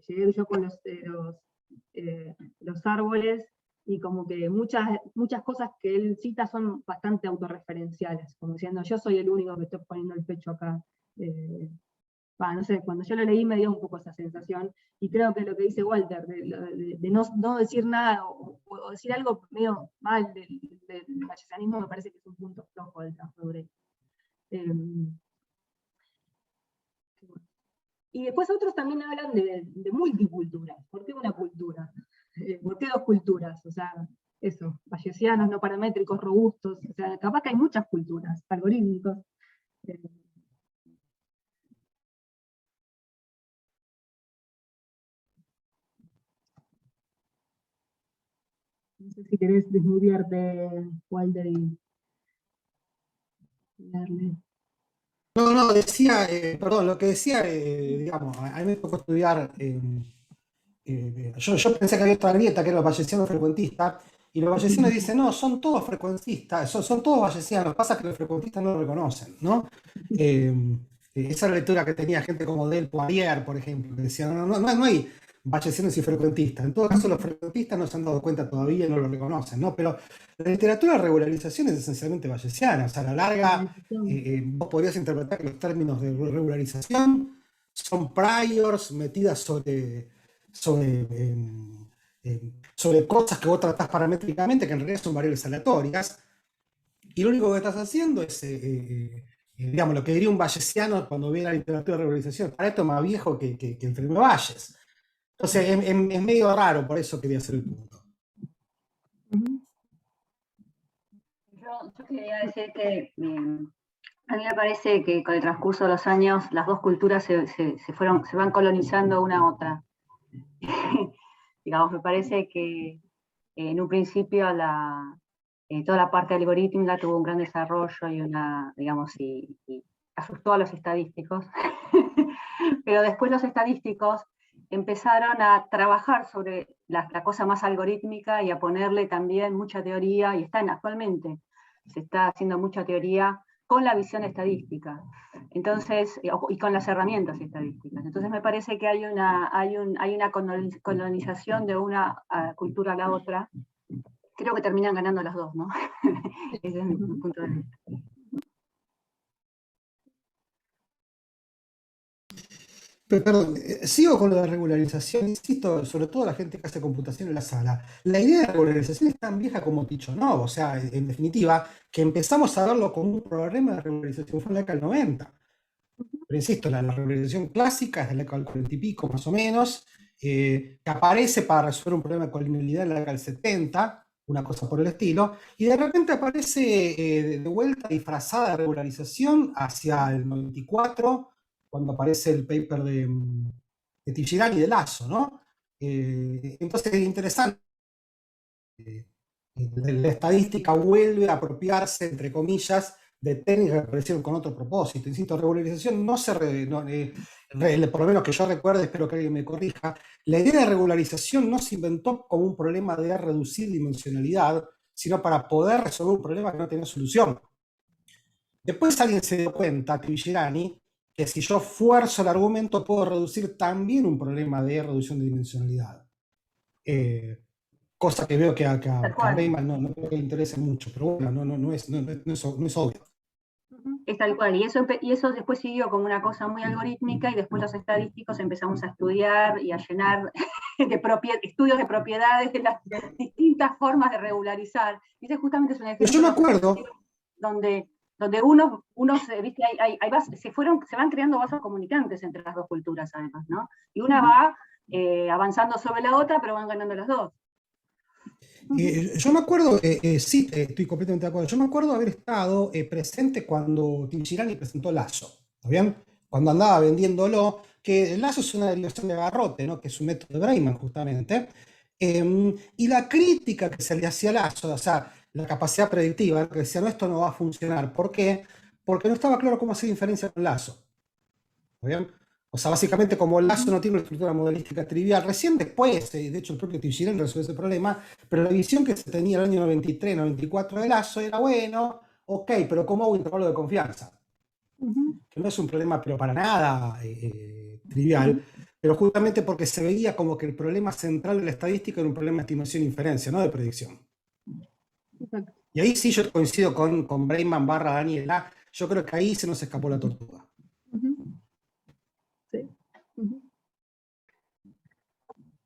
Llegué yo con los árboles, y como que muchas cosas que él cita son bastante autorreferenciales, como diciendo, yo soy el único que estoy poniendo el pecho acá. No sé, cuando yo lo leí me dio un poco esa sensación, y creo que lo que dice Walter, de no decir nada, o decir algo medio mal del bayesianismo, me parece que es un punto flojo del trabajo de Breiman. Y después otros también hablan de multiculturas. ¿Por qué una cultura? ¿Por qué dos culturas? O sea, eso, bayesianos, no paramétricos, robustos, o sea, capaz que hay muchas culturas, algorítmicos. No sé si querés desmutearte, Walter, y darle. No, decía, perdón, lo que decía, digamos, a mí me tocó estudiar, yo pensé que había otra grieta, que era los bayesianos frecuentistas, y los bayesianos dicen, no, son todos frecuentistas, son todos bayesianos, pasa que los frecuentistas no lo reconocen, ¿no? Esa era la lectura que tenía gente como Del Poirier, por ejemplo, que decía, no hay bayesianos y frecuentistas. En todo caso, los frecuentistas no se han dado cuenta todavía y no lo reconocen, ¿no? Pero la literatura de regularización es esencialmente bayesiana. O sea, a la larga, vos podrías interpretar que los términos de regularización son priors metidas sobre cosas que vos tratás paramétricamente, que en realidad son variables aleatorias. Y lo único que estás haciendo es, digamos, lo que diría un bayesiano cuando ve la literatura de regularización. Para esto es más viejo que el premio Bayes. Entonces es medio raro, por eso quería hacer el punto. Yo quería decir que a mí me parece que con el transcurso de los años las dos culturas se van colonizando una a otra. Digamos, me parece que en un principio toda la parte algorítmica tuvo un gran desarrollo y asustó a los estadísticos. Pero después los estadísticos empezaron a trabajar sobre la cosa más algorítmica y a ponerle también mucha teoría, y actualmente se está haciendo mucha teoría con la visión estadística, entonces, y con las herramientas estadísticas. Entonces me parece que hay una colonización de una cultura a la otra. Creo que terminan ganando las dos, ¿no? Ese es mi punto de vista. Perdón, sigo con lo de regularización, insisto, sobre todo la gente que hace computación en la sala. La idea de regularización es tan vieja como Tikhonov, o sea, en definitiva, que empezamos a verlo como un problema de regularización fue en la década del 90. Pero insisto, la regularización clásica es de la década del 40 y pico, más o menos, que aparece para resolver un problema de colinealidad en la década del 70, una cosa por el estilo, y de repente aparece de vuelta disfrazada de regularización hacia el 94, cuando aparece el paper de Tijirani y de Lasso, ¿no? Entonces es interesante. La estadística vuelve a apropiarse, entre comillas, de técnicas que aparecieron con otro propósito. Insisto, regularización no se... por lo menos que yo recuerde, espero que alguien me corrija, la idea de regularización no se inventó como un problema de reducir dimensionalidad, sino para poder resolver un problema que no tenía solución. Después alguien se dio cuenta, Tijirani, que si yo fuerzo el argumento puedo reducir también un problema de reducción de dimensionalidad. Cosa que veo que a Breiman no creo que le interese mucho, pero bueno, no es obvio. Es tal cual, y eso después siguió como una cosa muy algorítmica, y después los estadísticos empezamos a estudiar y a llenar estudios de propiedades de las distintas formas de regularizar. Y ese justamente es un ejemplo. Yo me acuerdo. Donde ¿viste? Se van creando vasos comunicantes entre las dos culturas, además, ¿no? Y una va avanzando sobre la otra, pero van ganando las dos. Yo me acuerdo, sí, estoy completamente de acuerdo. Yo me acuerdo haber estado presente cuando Tijirani presentó Lasso, ¿está bien? Cuando andaba vendiéndolo, que Lasso es una derivación de Garrote, ¿no? Que es un método de Breiman, justamente. Y la crítica que se le hacía a Lasso, o sea, la capacidad predictiva, que decía, no, esto no va a funcionar. ¿Por qué? Porque no estaba claro cómo hacer inferencia con Lasso. ¿Está bien? O sea, básicamente como Lasso no tiene una estructura modelística trivial, recién después, de hecho el propio Tijirani resolvió ese problema, pero la visión que se tenía en el año 93, 94 de Lasso era, bueno, ok, pero ¿cómo hago intervalo de confianza? Que no es un problema, pero para nada trivial, pero justamente porque se veía como que el problema central de la estadística era un problema de estimación e inferencia, no de predicción. Exacto. Y ahí sí yo coincido con Breiman / Daniela, yo creo que ahí se nos escapó la tortuga. Sí.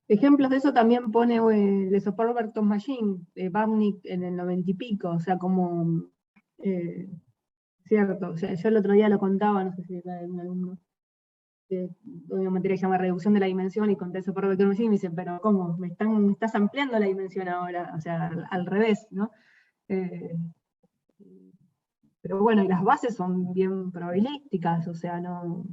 Ejemplos de eso también pone The Support Vector Machine, Babnik en el 90 y pico, o sea, como, cierto, o sea, yo el otro día lo contaba, no sé si era un alumno, de una materia que se llama reducción de la dimensión, y conté Support Vector Machine, y me dice, pero ¿cómo? Me estás ampliando la dimensión ahora, o sea, al revés, ¿no? Pero bueno, y las bases son bien probabilísticas, o sea, no...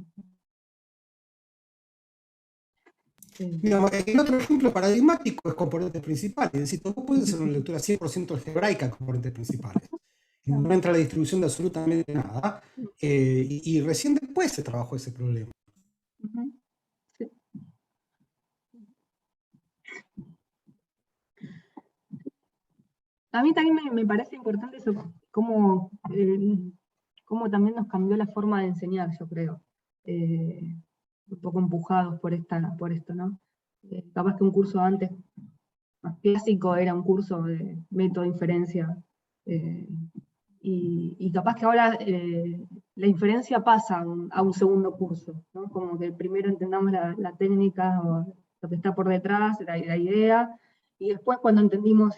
Mira, el otro ejemplo paradigmático es componentes principales. Es decir, vos puedes hacer una lectura 100% algebraica de componentes principales. No entra la distribución de absolutamente nada. Y recién después se trabajó ese problema. Sí. A mí también me parece importante eso, cómo también nos cambió la forma de enseñar, yo creo. Un poco empujados por esto, ¿no? Capaz que un curso antes más clásico era un curso de método de inferencia, y capaz que ahora la inferencia pasa a un segundo curso, ¿no? Como que primero entendamos la técnica o lo que está por detrás, la idea, y después cuando entendimos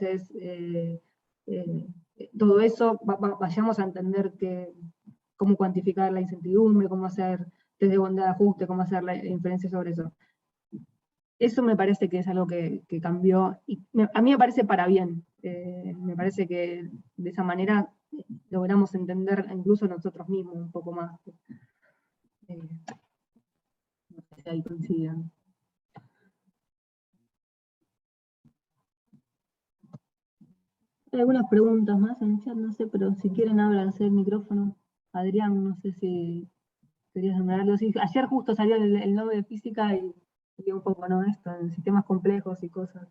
todo eso, vayamos a entender cómo cuantificar la incertidumbre, cómo hacer test de bondad de ajuste, cómo hacer la inferencia sobre eso. Eso me parece que es algo que cambió, y a mí me parece para bien. Me parece que de esa manera logramos entender incluso nosotros mismos un poco más. No sé si ahí coincidan. Hay algunas preguntas más en el chat, no sé, pero si quieren ábranse el micrófono. Adrián, no sé si querías nombrar algo así. Ayer justo salió el Nobel de Física y un poco, ¿no? Esto, en sistemas complejos y cosas.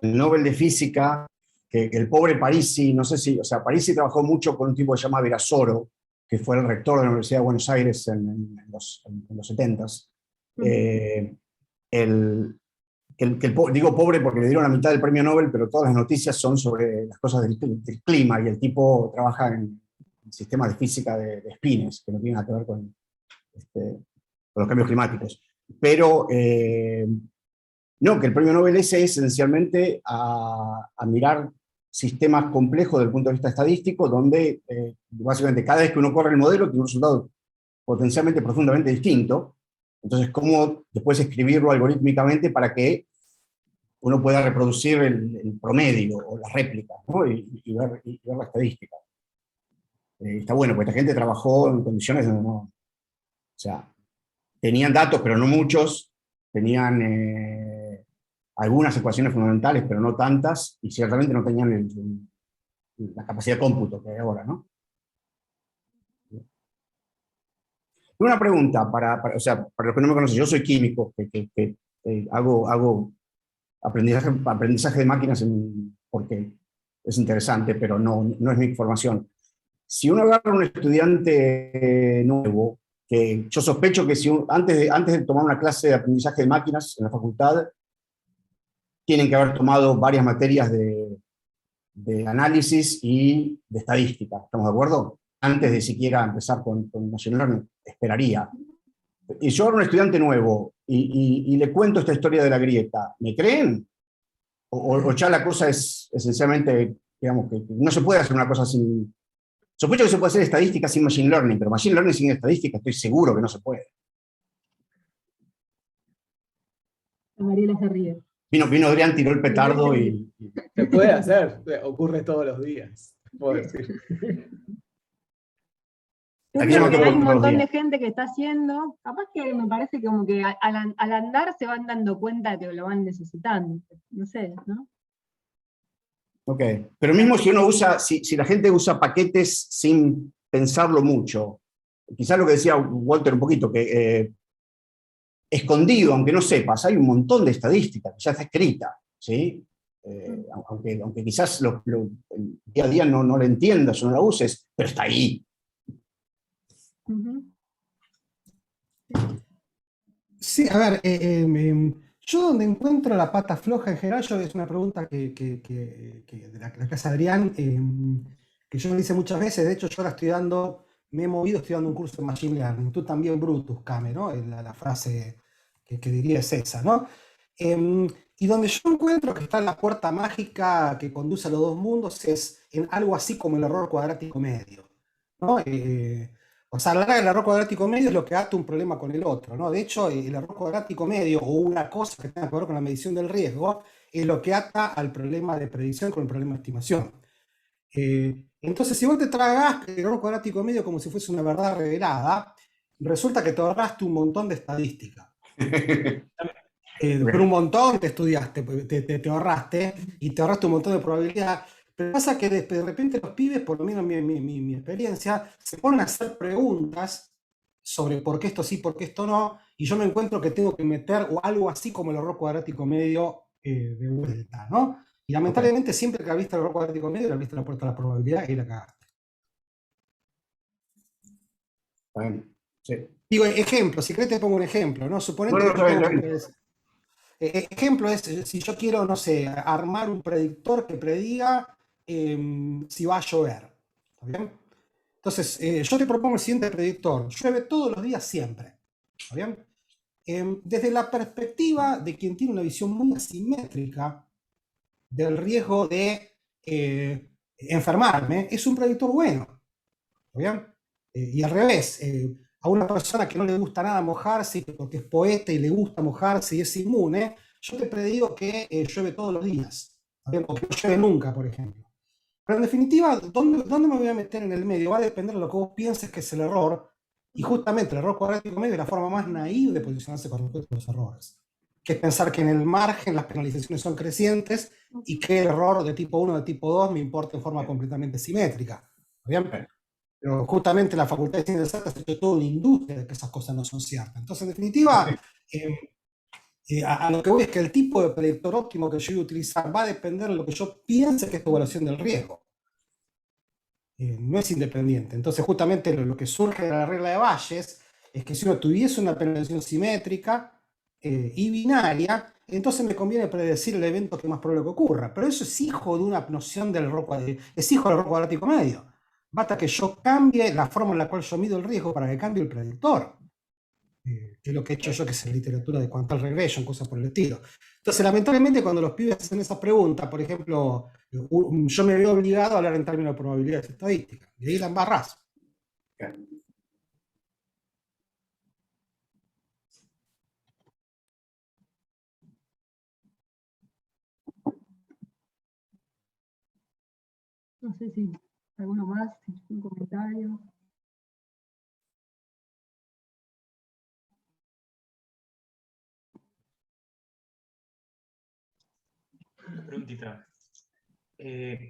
El Nobel de Física, que el pobre Parisi, no sé si, o sea, Parisi trabajó mucho con un tipo que se llama Virasoro, que fue el rector de la Universidad de Buenos Aires en los 70s. Digo pobre porque le dieron la mitad del premio Nobel, pero todas las noticias son sobre las cosas del clima, y el tipo trabaja en sistemas de física de espines, que no tienen nada que ver con los cambios climáticos. Pero no, que el premio Nobel ese es esencialmente a mirar sistemas complejos desde el punto de vista estadístico, donde básicamente cada vez que uno corre el modelo tiene un resultado potencialmente profundamente distinto. Entonces, ¿cómo después escribirlo algorítmicamente para que uno pueda reproducir el promedio o las réplicas, ¿no? y ver la estadística? Está bueno, porque esta gente trabajó en condiciones donde no, o sea, tenían datos, pero no muchos, tenían algunas ecuaciones fundamentales, pero no tantas, y ciertamente no tenían la capacidad de cómputo que hay ahora, ¿no? Una pregunta, o sea, para los que no me conocen, yo soy químico, que hago aprendizaje de máquinas porque es interesante, pero no es mi formación. Si uno agarra a un estudiante nuevo, que yo sospecho que antes de tomar una clase de aprendizaje de máquinas en la facultad, tienen que haber tomado varias materias de análisis y de estadística, ¿estamos de acuerdo? Antes de siquiera empezar con Machine Learning, esperaría. Y yo agarro a un estudiante nuevo y le cuento esta historia de la grieta, ¿me creen? O ya la cosa es esencialmente, digamos, que no se puede hacer una cosa sin... Sospecho que se puede hacer estadística sin Machine Learning, pero Machine Learning sin estadística estoy seguro que no se puede. Mariela se ríe. Vino Adrián, tiró el petardo y... Se puede hacer, ocurre todos los días, puedo decir. Yo Aquí creo no que te hay puedo un todos los montón de días. gente que está haciendo, capaz que me parece como que al andar se van dando cuenta que lo van necesitando, no sé, ¿no? Ok, pero mismo si uno usa, si la gente usa paquetes sin pensarlo mucho, quizás lo que decía Walter un poquito, que escondido, aunque no sepas, hay un montón de estadística que ya está escrita, ¿sí? Aunque quizás el día a día no la entiendas o no la uses, pero está ahí. Ujú. Sí, a ver, yo donde encuentro la pata floja en general, es una pregunta de la que hace Adrián, que yo me hice muchas veces. De hecho, yo ahora me he movido estudiando un curso de Machine Learning. Tú también, Brutus, Kame, ¿no? La frase que diría es esa, ¿no? Y donde yo encuentro que está la puerta mágica que conduce a los dos mundos es en algo así como el error cuadrático medio, ¿no? O sea, el error cuadrático medio es lo que ata un problema con el otro, ¿no? De hecho, el error cuadrático medio o una cosa que tenga que ver con la medición del riesgo es lo que ata al problema de predicción con el problema de estimación. Entonces, si vos te tragás el error cuadrático medio como si fuese una verdad revelada, resulta que te ahorraste un montón de estadística. Pero un montón te estudiaste, te ahorraste, y te ahorraste un montón de probabilidad. Pero pasa que de repente los pibes, por lo menos mi experiencia, se ponen a hacer preguntas sobre por qué esto sí, por qué esto no, y yo me encuentro que tengo que meter algo así como el error cuadrático medio de vuelta, ¿no? Y lamentablemente siempre que abriste el error cuadrático medio, le abriste la puerta a la probabilidad y la cagaste. Bueno, sí. Digo, ejemplo, si querés te pongo un ejemplo, ¿no? Suponete Bueno, que yo está tengo bien. ejemplo es, si yo quiero, no sé, armar un predictor que prediga si va a llover. ¿Está bien? Entonces, yo te propongo el siguiente predictor. Llueve todos los días siempre. ¿Está bien? Desde la perspectiva de quien tiene una visión muy asimétrica del riesgo de enfermarme, es un predictor bueno. ¿Está bien? Y al revés, a una persona que no le gusta nada mojarse, porque es poeta y le gusta mojarse y es inmune, yo te predigo que llueve todos los días, o que no llueve nunca, por ejemplo. Pero en definitiva, ¿dónde me voy a meter en el medio? Va a depender de lo que vos pienses que es el error, y justamente el error cuadrático medio es la forma más naive de posicionarse con respecto a los errores, que es pensar que en el margen las penalizaciones son crecientes y que el error de tipo 1 o de tipo 2 me importa en forma completamente simétrica. ¿Bien? Pero justamente la Facultad de Ciencias Exactas ha hecho toda una industria de que esas cosas no son ciertas. Entonces, en definitiva, a lo que voy es que el tipo de predictor óptimo que yo voy a utilizar va a depender de lo que yo piense que es tu evaluación del riesgo. No es independiente. Entonces, justamente lo que surge de la regla de Bayes es que si uno tuviese una penalización simétrica y binaria, entonces me conviene predecir el evento que más probable que ocurra. Pero eso es hijo de una noción del error cuadrático, es hijo del error cuadrático medio. Basta que yo cambie la forma en la cual yo mido el riesgo para que cambie el predictor. Que es lo que he hecho yo, que es en literatura de quantal regression, cosas por el estilo. Entonces, lamentablemente, cuando los pibes hacen esa pregunta, por ejemplo, yo me veo obligado a hablar en términos de probabilidades estadísticas, y ahí la embarrás. No sé si alguno más, un comentario. Una preguntita.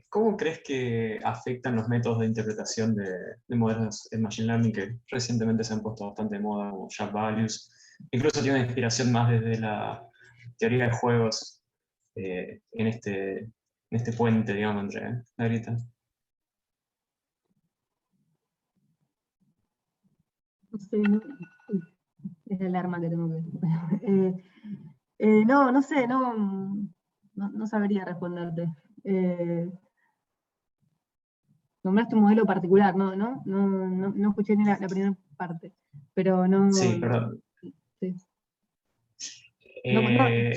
¿Cómo crees que afectan los métodos de interpretación de modelos en Machine Learning que recientemente se han puesto bastante de moda, como Shock Values? Incluso tiene una inspiración más desde la teoría de juegos en este puente, digamos, entre la grieta. No sé, es la alarma que tengo que... no sé, no sabría responderte. Nombraste un modelo particular, no escuché ni la primera parte, pero no... Sí, perdón. Sí.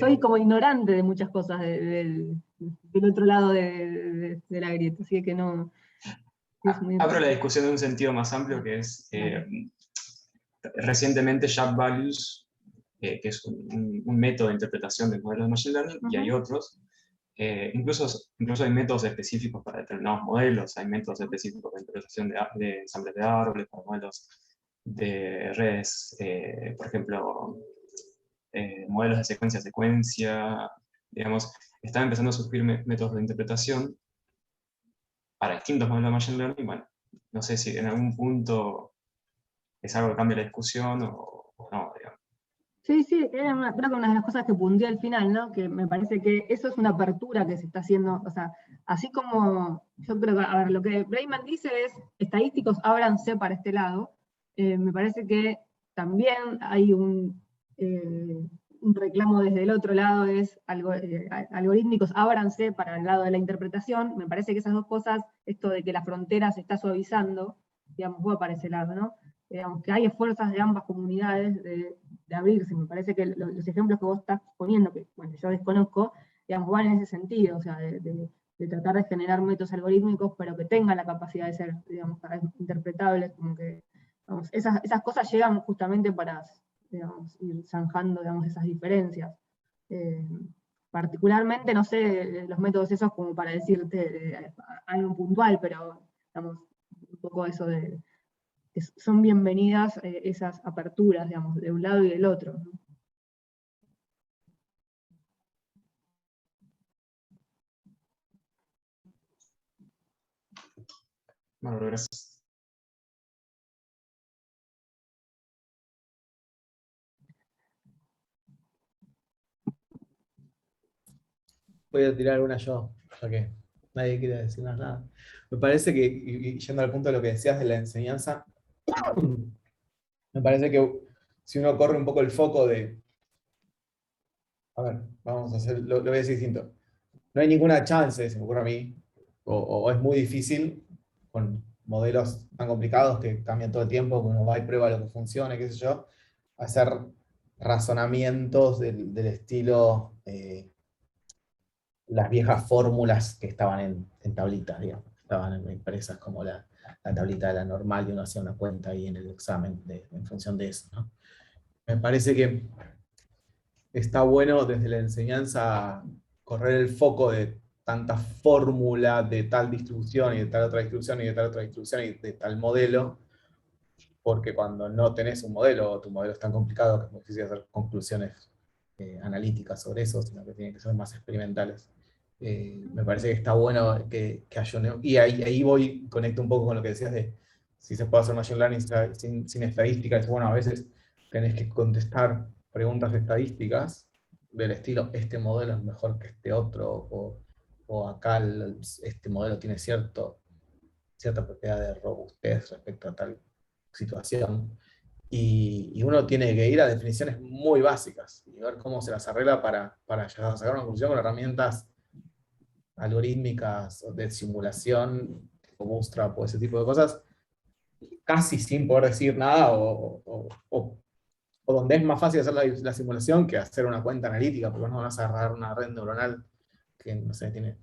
Soy como ignorante de muchas cosas del otro lado de la grieta, así que no... Abro la discusión en un sentido más amplio, que es recientemente Shock Values, que es un método de interpretación de modelos de Machine Learning, y hay otros. Incluso hay métodos específicos para determinados modelos, hay métodos específicos para interpretación de ensambles de árboles, para modelos de redes, por ejemplo, modelos de secuencia a secuencia, digamos, están empezando a surgir métodos de interpretación para distintos modelos de Machine Learning. Bueno, no sé si en algún punto es algo que cambia la discusión o no, digamos. Sí, creo que una de las cosas que punteé al final, ¿no? Que me parece que eso es una apertura que se está haciendo, o sea, así como yo creo que, a ver, lo que Breiman dice es, estadísticos, ábranse para este lado, me parece que también hay un reclamo desde el otro lado, es algorítmicos, ábranse para el lado de la interpretación. Me parece que esas dos cosas, esto de que la frontera se está suavizando, digamos, va para ese lado, ¿no? Digamos, que hay esfuerzos de ambas comunidades de abrirse. Me parece que los ejemplos que vos estás poniendo, que bueno, yo desconozco, digamos, van en ese sentido, o sea, de tratar de generar métodos algorítmicos, pero que tengan la capacidad de ser, digamos, interpretables, como que, digamos, esas cosas llegan justamente para, digamos, ir zanjando, digamos, esas diferencias. Particularmente, no sé, los métodos esos como para decirte algo puntual, pero, digamos, un poco eso de que son bienvenidas esas aperturas, digamos, de un lado y del otro, ¿no? Bueno, gracias. Voy a tirar una yo, ya que nadie quiere decir más nada. Me parece que, y yendo al punto de lo que decías de la enseñanza, me parece que si uno corre un poco el foco de, a ver, vamos a hacer, lo voy a decir distinto. No hay ninguna chance, se me ocurre a mí, o es muy difícil, con modelos tan complicados que cambian todo el tiempo, que uno va y prueba lo que funciona, qué sé yo, hacer razonamientos del estilo las viejas fórmulas que estaban en tablitas, digamos, estaban impresas como la tablita de la normal y uno hacía una cuenta ahí en el examen en función de eso, ¿no? Me parece que está bueno desde la enseñanza correr el foco de tanta fórmula de tal distribución y de tal otra distribución y de tal otra distribución y de tal modelo, porque cuando no tenés un modelo o tu modelo es tan complicado que es muy difícil hacer conclusiones analíticas sobre eso, sino que tienen que ser más experimentales. Me parece que está bueno que haya un... Y ahí conecto un poco con lo que decías de si se puede hacer Machine Learning sin estadísticas. Bueno, a veces tenés que contestar preguntas estadísticas del estilo, este modelo es mejor que este otro, o acá este modelo tiene cierta propiedad de robustez respecto a tal situación. Y uno tiene que ir a definiciones muy básicas y ver cómo se las arregla para sacar una conclusión con herramientas algorítmicas o de simulación, como Bootstrap o ese tipo de cosas, casi sin poder decir nada, o donde es más fácil hacer la simulación que hacer una cuenta analítica, porque no vas a agarrar una red neuronal que, no sé, tiene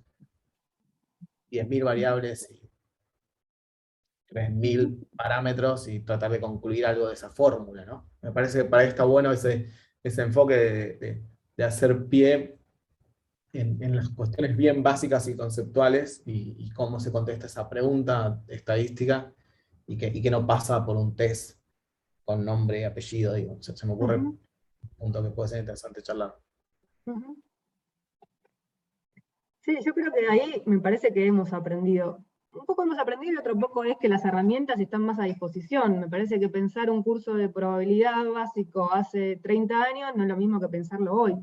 10.000 variables y 3.000 parámetros y tratar de concluir algo de esa fórmula, ¿no? Me parece que para ahí está bueno ese enfoque de hacer pie en las cuestiones bien básicas y conceptuales y cómo se contesta esa pregunta estadística y que no pasa por un test con nombre y apellido, digo. Se me ocurre un punto que puede ser interesante charlar. Ujú. Sí, yo creo que ahí me parece que hemos aprendido. Un poco hemos aprendido y otro poco es que las herramientas están más a disposición. Me parece que pensar un curso de probabilidad básico hace 30 años no es lo mismo que pensarlo hoy,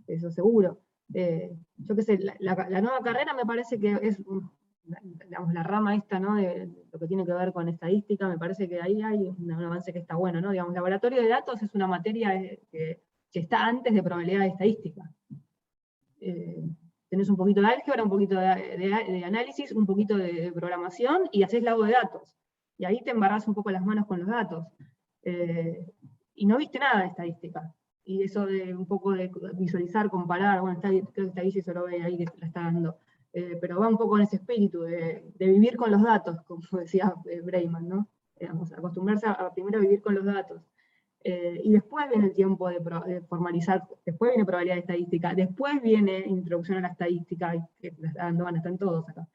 eso seguro. Yo qué sé, la nueva carrera me parece que es, digamos, la rama esta, ¿no? De lo que tiene que ver con estadística, me parece que ahí hay un avance que está bueno, ¿no? Digamos, laboratorio de datos es una materia que está antes de probabilidad estadística. Tenés un poquito de álgebra, un poquito de análisis, un poquito de programación, y haces lago de datos. Y ahí te embarrás un poco las manos con los datos. Y no viste nada de estadística. Y eso de un poco de visualizar, comparar, bueno, creo que está ahí si se lo ve ahí que la está dando. Pero va un poco en ese espíritu de vivir con los datos, como decía Breiman, ¿no? Digamos, acostumbrarse a primero vivir con los datos. Y después viene el tiempo de formalizar, después viene probabilidad estadística, después viene introducción a la estadística, que la está dando, están todos acá.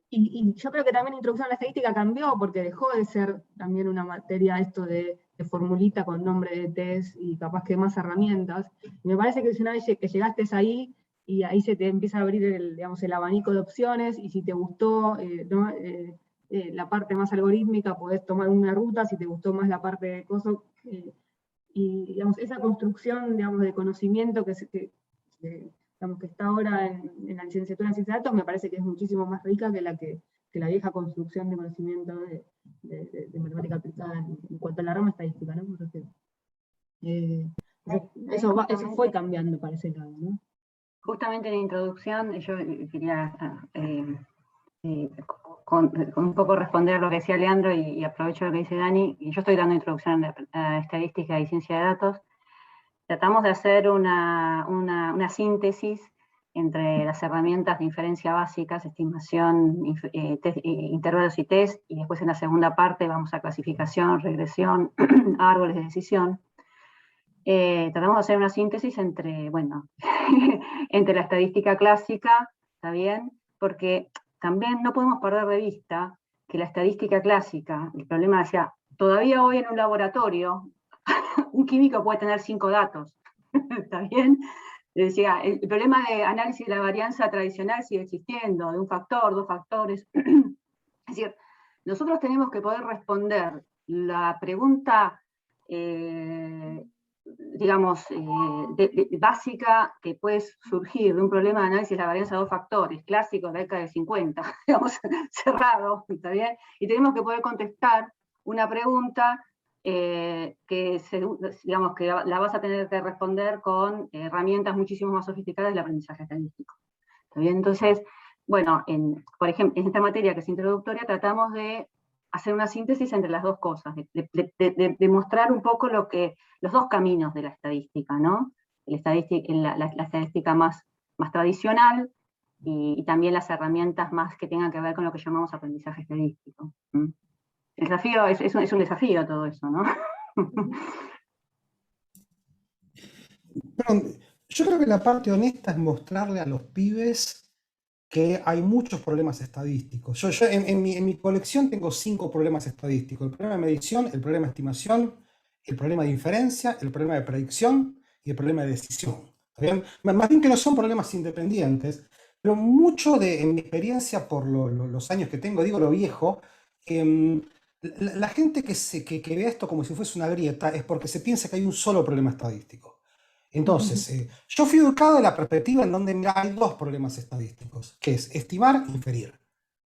Y yo creo que también introducción a la estadística cambió, porque dejó de ser también una materia esto de formulita con nombre de test y capaz que más herramientas. Y me parece que una vez que llegaste ahí, y ahí se te empieza a abrir el abanico de opciones, y si te gustó, ¿no? La parte más algorítmica, podés tomar una ruta, si te gustó más la parte de cosas, y digamos, esa construcción, digamos, de conocimiento digamos, que está ahora en la licenciatura en ciencia de datos, me parece que es muchísimo más rica que la vieja construcción de conocimiento de matemática aplicada en cuanto a la rama estadística, ¿no? Eso fue cambiando para ese lado, ¿no? Justamente en la introducción yo quería con un poco responder lo que decía Leandro y aprovecho lo que dice Dani, y yo estoy dando introducción a estadística y ciencia de datos. Tratamos de hacer una síntesis entre las herramientas de inferencia básicas, estimación, intervalos y test, y después en la segunda parte vamos a clasificación, regresión, árboles de decisión. Tratamos de hacer una síntesis entre, bueno, entre la estadística clásica, ¿está bien? Porque también no podemos perder de vista que la estadística clásica, el problema decía, todavía hoy en un laboratorio, un químico puede tener 5 datos, ¿está bien? Decía, el problema de análisis de la varianza tradicional sigue existiendo, de un factor, 2 factores. Es decir, nosotros tenemos que poder responder la pregunta, digamos, básica que puede surgir de un problema de análisis de la varianza de 2 factores, clásico de la década de 50, digamos, cerrado, ¿está bien? Y tenemos que poder contestar una pregunta digamos, que la vas a tener que responder con herramientas muchísimo más sofisticadas del aprendizaje estadístico. ¿Está bien? Entonces, bueno, por ejemplo, en esta materia que es introductoria, tratamos de hacer una síntesis entre las dos cosas, de mostrar un poco los dos caminos de la estadística, ¿no? La estadística más tradicional y también las herramientas más que tengan que ver con lo que llamamos aprendizaje estadístico. El desafío es un desafío todo eso, ¿no? Pero yo creo que la parte honesta es mostrarle a los pibes que hay muchos problemas estadísticos. Yo en mi colección tengo 5 problemas estadísticos. El problema de medición, el problema de estimación, el problema de inferencia, el problema de predicción y el problema de decisión. ¿Está bien? Más bien que no son problemas independientes, pero mucho en mi experiencia por los años que tengo, digo lo viejo, la gente que ve esto como si fuese una grieta es porque se piensa que hay un solo problema estadístico. Entonces, yo fui educado en la perspectiva en donde mira, hay 2 problemas estadísticos, que es estimar e inferir.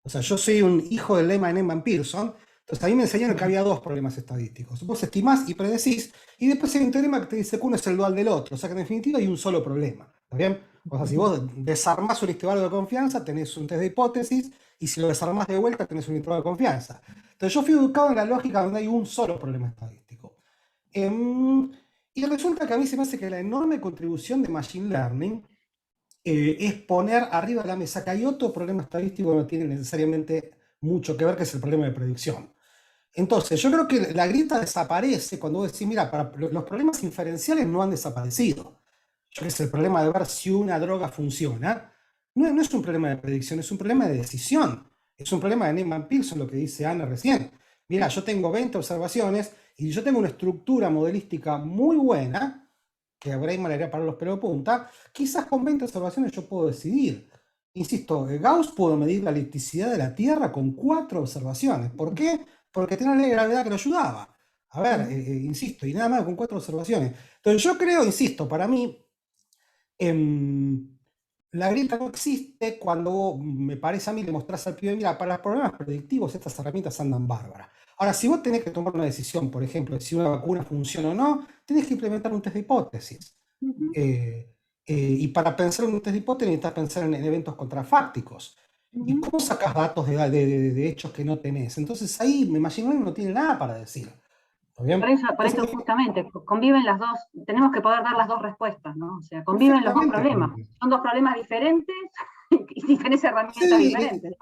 O sea, yo soy un hijo del lema de Neyman-Pearson, entonces a mí me enseñaron que había 2 problemas estadísticos. Vos estimás y predecís, y después hay un teorema que te dice que uno es el dual del otro. O sea que en definitiva hay un solo problema. ¿Está bien? O sea, si vos desarmás un intervalo de confianza, tenés un test de hipótesis, y si lo desarmás de vuelta, tenés un intervalo de confianza. Entonces yo fui educado en la lógica donde hay un solo problema estadístico. Y resulta que a mí se me hace que la enorme contribución de Machine Learning es poner arriba de la mesa que hay otro problema estadístico que no tiene necesariamente mucho que ver, que es el problema de predicción. Entonces, yo creo que la grieta desaparece cuando vos decís, mira, los problemas inferenciales no han desaparecido. yo qué sé, el problema de ver si una droga funciona, no es un problema de predicción, es un problema de decisión. Es un problema de Neyman Pearson, lo que dice Ana recién. Mira, yo tengo 20 observaciones y yo tengo una estructura modelística muy buena, que a Breimann le haría para los pelos de punta, quizás con 20 observaciones yo puedo decidir. Insisto, Gauss pudo medir la elasticidad de la Tierra con 4 observaciones. ¿Por qué? Porque tenía una ley de gravedad que lo ayudaba. A ver, insisto, y nada más con 4 observaciones. Entonces yo creo, insisto, para mí, la grieta no existe cuando vos, me parece a mí, le mostrás al pibe, mira, para los problemas predictivos estas herramientas andan bárbaras. Ahora, si vos tenés que tomar una decisión, por ejemplo, de si una vacuna funciona o no, tenés que implementar un test de hipótesis. Y para pensar en un test de hipótesis necesitas pensar en eventos contrafácticos. ¿Y cómo sacás datos de hechos que no tenés? Entonces ahí Machine Learning no tiene nada para decir. ¿Bien? Por eso justamente, conviven las dos, tenemos que poder dar las dos respuestas, ¿no? O sea, conviven los dos problemas. Son dos problemas diferentes y tenés herramientas diferentes.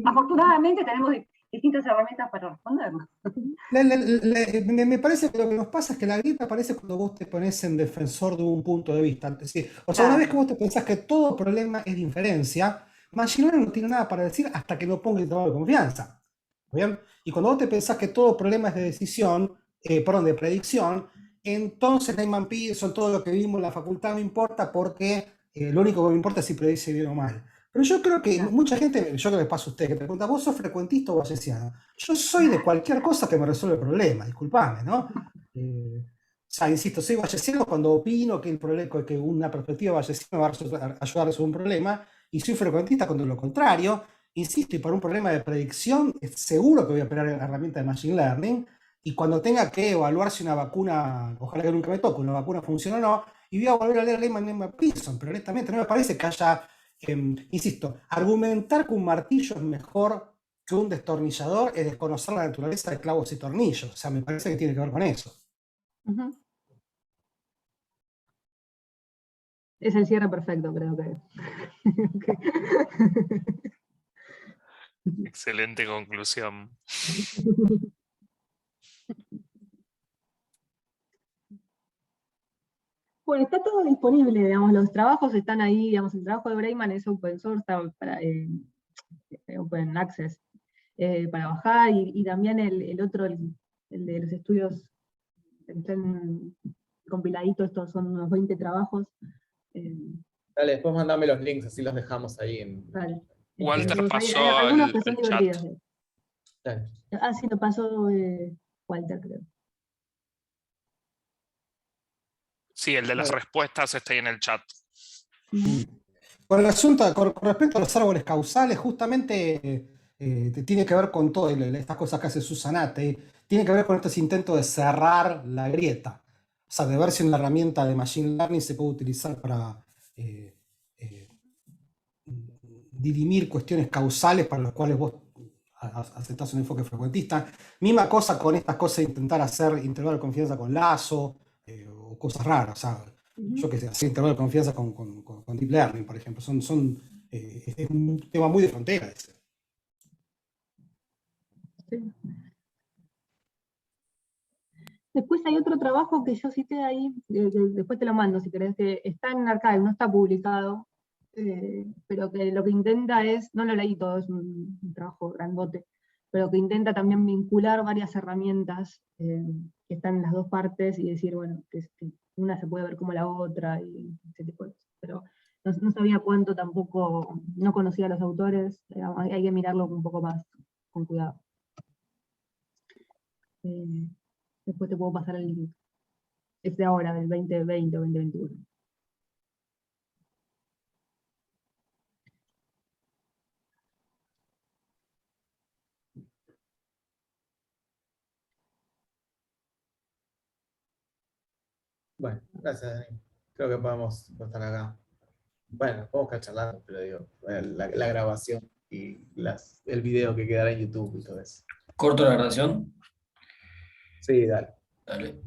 Afortunadamente tenemos distintas herramientas para responderlo. Me parece que lo que nos pasa es que la grieta aparece cuando vos te pones en defensor de un punto de vista. O sea, una vez que vos te pensás que todo problema es de inferencia, Machine Learning no tiene nada para decir hasta que no ponga el intervalo de confianza. ¿Bien? Y cuando vos te pensás que todo problema es de decisión, de predicción, entonces Neyman Pearson, todo lo que vimos en la facultad no importa porque lo único que me importa es si predice bien o mal. Pero yo creo que mucha gente, yo creo que les pasa a ustedes, que te pregunta, ¿vos sos frecuentista o bayesiano? Yo soy de cualquier cosa que me resuelva el problema, disculpame, ¿no? O sea, insisto, soy bayesiano cuando opino que, que una perspectiva bayesiana va a ayudar a resolver un problema, y soy frecuentista cuando lo contrario. Insisto, y para un problema de predicción, es seguro que voy a operar la herramienta de Machine Learning, y cuando tenga que evaluar si una vacuna, ojalá que nunca me toque, una vacuna funciona o no, y voy a volver a leer Neyman Pearson, pero honestamente no me parece que haya, insisto, argumentar que un martillo es mejor que un destornillador es desconocer la naturaleza de clavos y tornillos. O sea, me parece que tiene que ver con eso. Es el cierre perfecto, creo que. Excelente conclusión. Bueno, está todo disponible, digamos, los trabajos están ahí, digamos, el trabajo de Breimann es open source, está para open access, para bajar, y también el otro, el de los estudios, están compiladitos, estos son unos 20 trabajos. Dale, después mandame los links, así los dejamos ahí en... Dale. Walter pasó algunos que son el chat. divertidos. Dale. Ah, sí, lo pasó Walter, creo. Sí, el de las respuestas está ahí en el chat. Con el asunto, con respecto a los árboles causales, justamente tiene que ver con todas estas cosas que hace Susanate, tiene que ver con estos intentos de cerrar la grieta, o sea, de ver si una herramienta de Machine Learning se puede utilizar para dirimir cuestiones causales para las cuales vos aceptás un enfoque frecuentista. Misma cosa con estas cosas de intentar hacer intervalo de confianza con lazo, o cosas raras, o sea, yo que sé, hacer intervalo de confianza con Deep Learning, por ejemplo, es un tema muy de frontera ese. Sí. Después hay otro trabajo que yo cité ahí, después te lo mando si querés, que está en Archive, no está publicado, pero que lo que intenta es, no lo leí todo, es un trabajo grandote, pero que intenta también vincular varias herramientas que están en las dos partes y decir, bueno, que una se puede ver como la otra y ese tipo de cosas. Pero no sabía cuánto tampoco, no conocía a los autores, hay que mirarlo un poco más con cuidado. Después te puedo pasar el link. Es de ahora, del 2020 o 2021. Bueno, gracias, Dani. Creo que podemos estar acá. Bueno, podemos quedar charlando, pero digo, la grabación y el video que quedará en YouTube y todo eso. ¿Corto la grabación? Sí, dale. Dale.